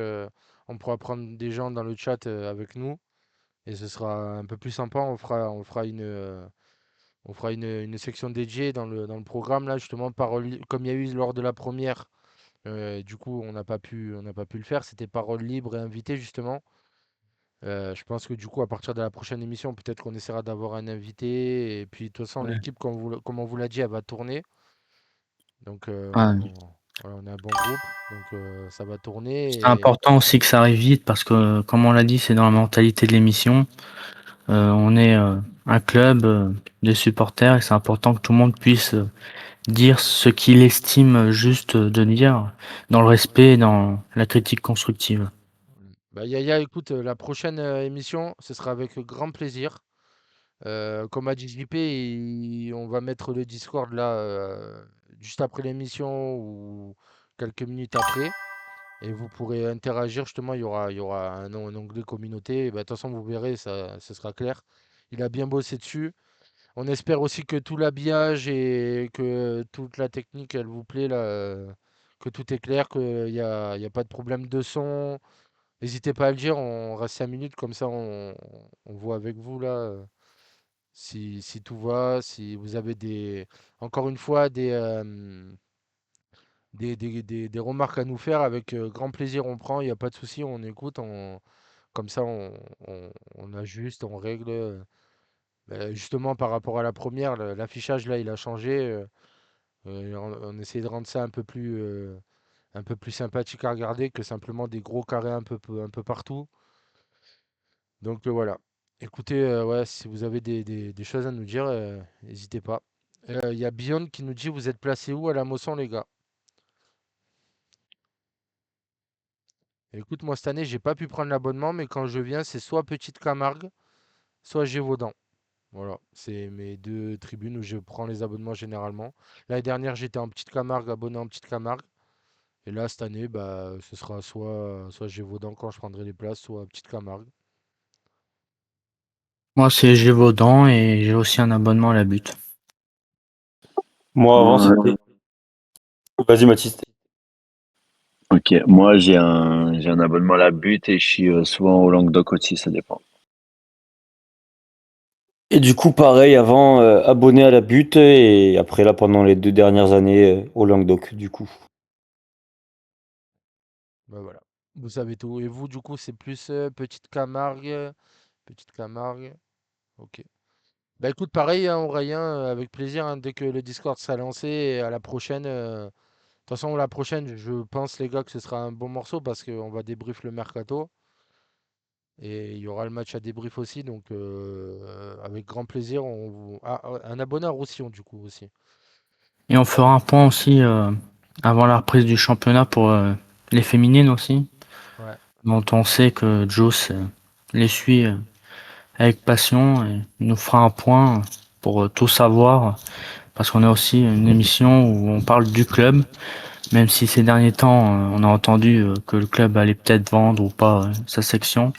on pourra prendre des gens dans le chat avec nous et ce sera un peu plus sympa. On fera une section dédiée dans le programme là, justement, comme il y a eu lors de la première. Du coup, on n'a pas pu le faire. C'était parole libre et invité, justement. Je pense que du coup, à partir de la prochaine émission, peut-être qu'on essaiera d'avoir un invité. Et puis, de toute façon, Ouais. l'équipe, comme on vous l'a dit, elle va tourner. Donc, Ouais. voilà, on est un bon groupe. Donc, ça va C'est tourner. Et important aussi que ça arrive vite parce que, comme on l'a dit, c'est dans la mentalité de l'émission. On est un club, des supporters, et c'est important que tout le monde puisse dire ce qu'il estime juste de dire, dans le respect et dans la critique constructive. bah, Yaya, écoute, la prochaine émission, ce sera avec grand plaisir. Comme a dit JP, on va mettre le Discord là juste après l'émission ou quelques minutes après. Et vous pourrez interagir. Justement, il y aura un onglet communauté. Et bah, de toute façon, vous verrez, ça, ce sera clair. Il a bien bossé dessus. On espère aussi que tout l'habillage et que toute la technique, elle vous plaît là, que tout est clair, qu'il y a pas de problème de son. N'hésitez pas à le dire. On reste 5 minutes comme ça, on voit avec vous là. Si tout va, si vous avez encore une fois, des remarques à nous faire, avec grand plaisir, on prend, il n'y a pas de souci, on écoute, comme ça, on ajuste, on règle. Justement, par rapport à la première, l'affichage, là, il a changé. On essaie de rendre ça un peu plus sympathique à regarder que simplement des gros carrés un peu partout. Donc voilà. Écoutez, ouais, si vous avez des choses à nous dire, n'hésitez pas. Il y a Beyond qui nous dit: «Vous êtes placés où à la Mosson, les gars?» Écoute, moi, cette année, j'ai pas pu prendre l'abonnement, mais quand je viens, c'est soit Petite Camargue, soit Gévaudan. Voilà, c'est mes 2 tribunes où je prends les abonnements généralement. L'année dernière, j'étais en Petite Camargue, abonné en Petite Camargue. Et là, cette année, bah, ce sera soit Gévaudan quand je prendrai les places, soit Petite Camargue. Moi, c'est Gévaudan et j'ai aussi un abonnement à la butte. Moi, avant, Moi, c'était. Vas-y, Mathis. ok, moi j'ai un abonnement à la butte et je suis souvent au Languedoc aussi, ça dépend. Et du coup, pareil, avant, abonné à la butte et après, là, pendant les 2 dernières années, au Languedoc, du coup. Bah voilà, vous savez tout. Et vous, du coup, c'est plus Petite Camargue, Petite Camargue. Ok. Bah écoute, pareil, hein, Aurélien, avec plaisir, hein, dès que le Discord sera lancé, et à la prochaine. De toute façon, la prochaine, je pense, les gars, que ce sera un bon morceau parce qu'on va débrief le mercato. Et il y aura le match à débrief aussi. Donc, avec grand plaisir, un abonné à Roussillon, du coup, aussi. Et on fera un point aussi avant la reprise du championnat pour les féminines aussi, Ouais. dont on sait que Juice les suit avec passion et nous fera un point pour tout savoir, parce qu'on a aussi une émission où on parle du club, même si ces derniers temps on a entendu que le club allait peut-être vendre ou pas sa section.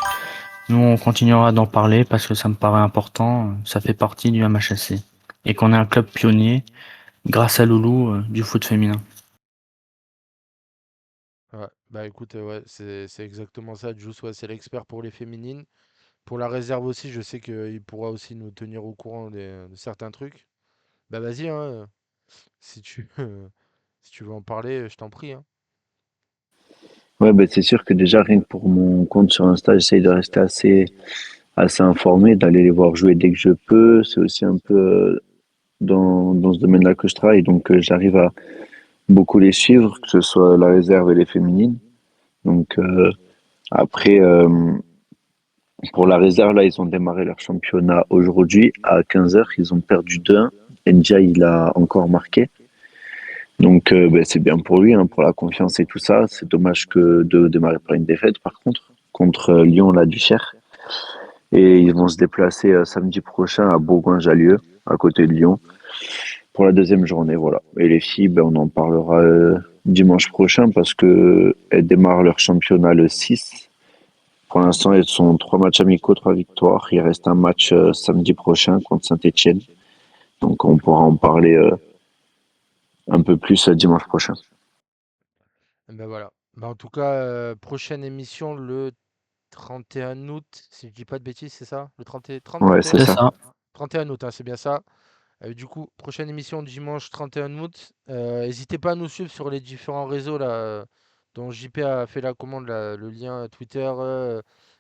Nous on continuera d'en parler parce que ça me paraît important, ça fait partie du MHSC et qu'on est un club pionnier grâce à Loulou du foot féminin. Ouais. Bah écoute, ouais, c'est exactement ça. Juice, ouais, c'est l'expert pour les féminines. Pour la réserve aussi, je sais qu'il pourra aussi nous tenir au courant de certains trucs. Bah vas-y, hein, si tu, si tu veux en parler, je t'en prie, hein. Ouais, bah, c'est sûr que déjà, rien que pour mon compte sur Insta, j'essaye de rester assez informé, d'aller les voir jouer dès que je peux. C'est aussi un peu dans ce domaine-là que je travaille, donc j'arrive à beaucoup les suivre, que ce soit la réserve et les féminines. Donc après, pour la réserve, là, ils ont démarré leur championnat aujourd'hui à 15 heures. Ils ont perdu 2-1. Ndia, il a encore marqué. Donc ben, c'est bien pour lui, hein, pour la confiance et tout ça. C'est dommage que de démarrer par une défaite, par contre Lyon, la Duchère. Et ils vont se déplacer samedi prochain à Bourgoin-Jallieu, à côté de Lyon, pour la deuxième journée. Voilà. Et les filles, ben, on en parlera dimanche prochain parce que elles démarrent leur championnat le 6. Pour l'instant, elles sont 3 matchs amicaux, 3 victoires. Il reste un match samedi prochain contre Saint-Etienne. Donc on pourra en parler un peu plus dimanche prochain. Et ben voilà. Bah en tout cas, prochaine émission le 31 août, si je dis pas de bêtises, c'est ça? Le 30, 30, Ouais, c'est 31? C'est ça. ça. 31 août, hein, c'est bien ça. Du coup, prochaine émission dimanche 31 août. N'hésitez pas à nous suivre sur les différents réseaux là, dont JP a fait la commande, là, le lien Twitter,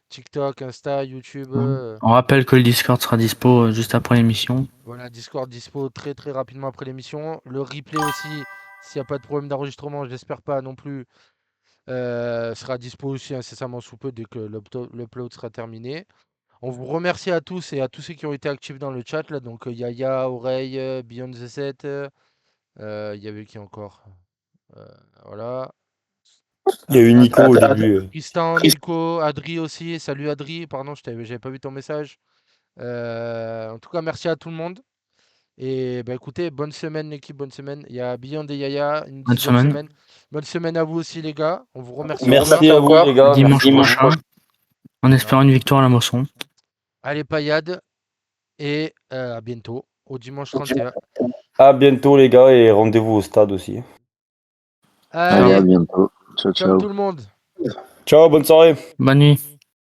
TikTok, Insta, YouTube. On rappelle que le Discord sera dispo juste après l'émission. Voilà, Discord dispo très très rapidement après l'émission. Le replay aussi, s'il n'y a pas de problème d'enregistrement, j'espère pas non plus, sera dispo aussi incessamment sous peu dès que l'upload sera terminé. On vous remercie à tous et à tous ceux qui ont été actifs dans le chat là. Donc Yaya, Oreille, Beyond the Set, il y avait qui encore? Euh, voilà. Il y a eu Nico au début. Tristan, Nico, Adri aussi. Salut Adri, pardon, j'avais pas vu ton message. En tout cas, merci à tout le monde. Et bah, écoutez, bonne semaine l'équipe, bonne semaine. Il y a Beyond et Yaya, ils nous Bonne disent bonne semaine. semaine. Bonne semaine à vous aussi les gars. On vous remercie Merci encore. à vous, les gars. Dimanche Merci prochain, beaucoup. en Voilà. espérant une victoire à la Mosson. Allez, paillade et à bientôt au dimanche 31. À bientôt, les gars, et rendez-vous au stade aussi. Allez, Ciao. à Allez, bientôt. Ciao, ciao tout ciao. le monde. Ciao, bonne soirée. Bonne nuit.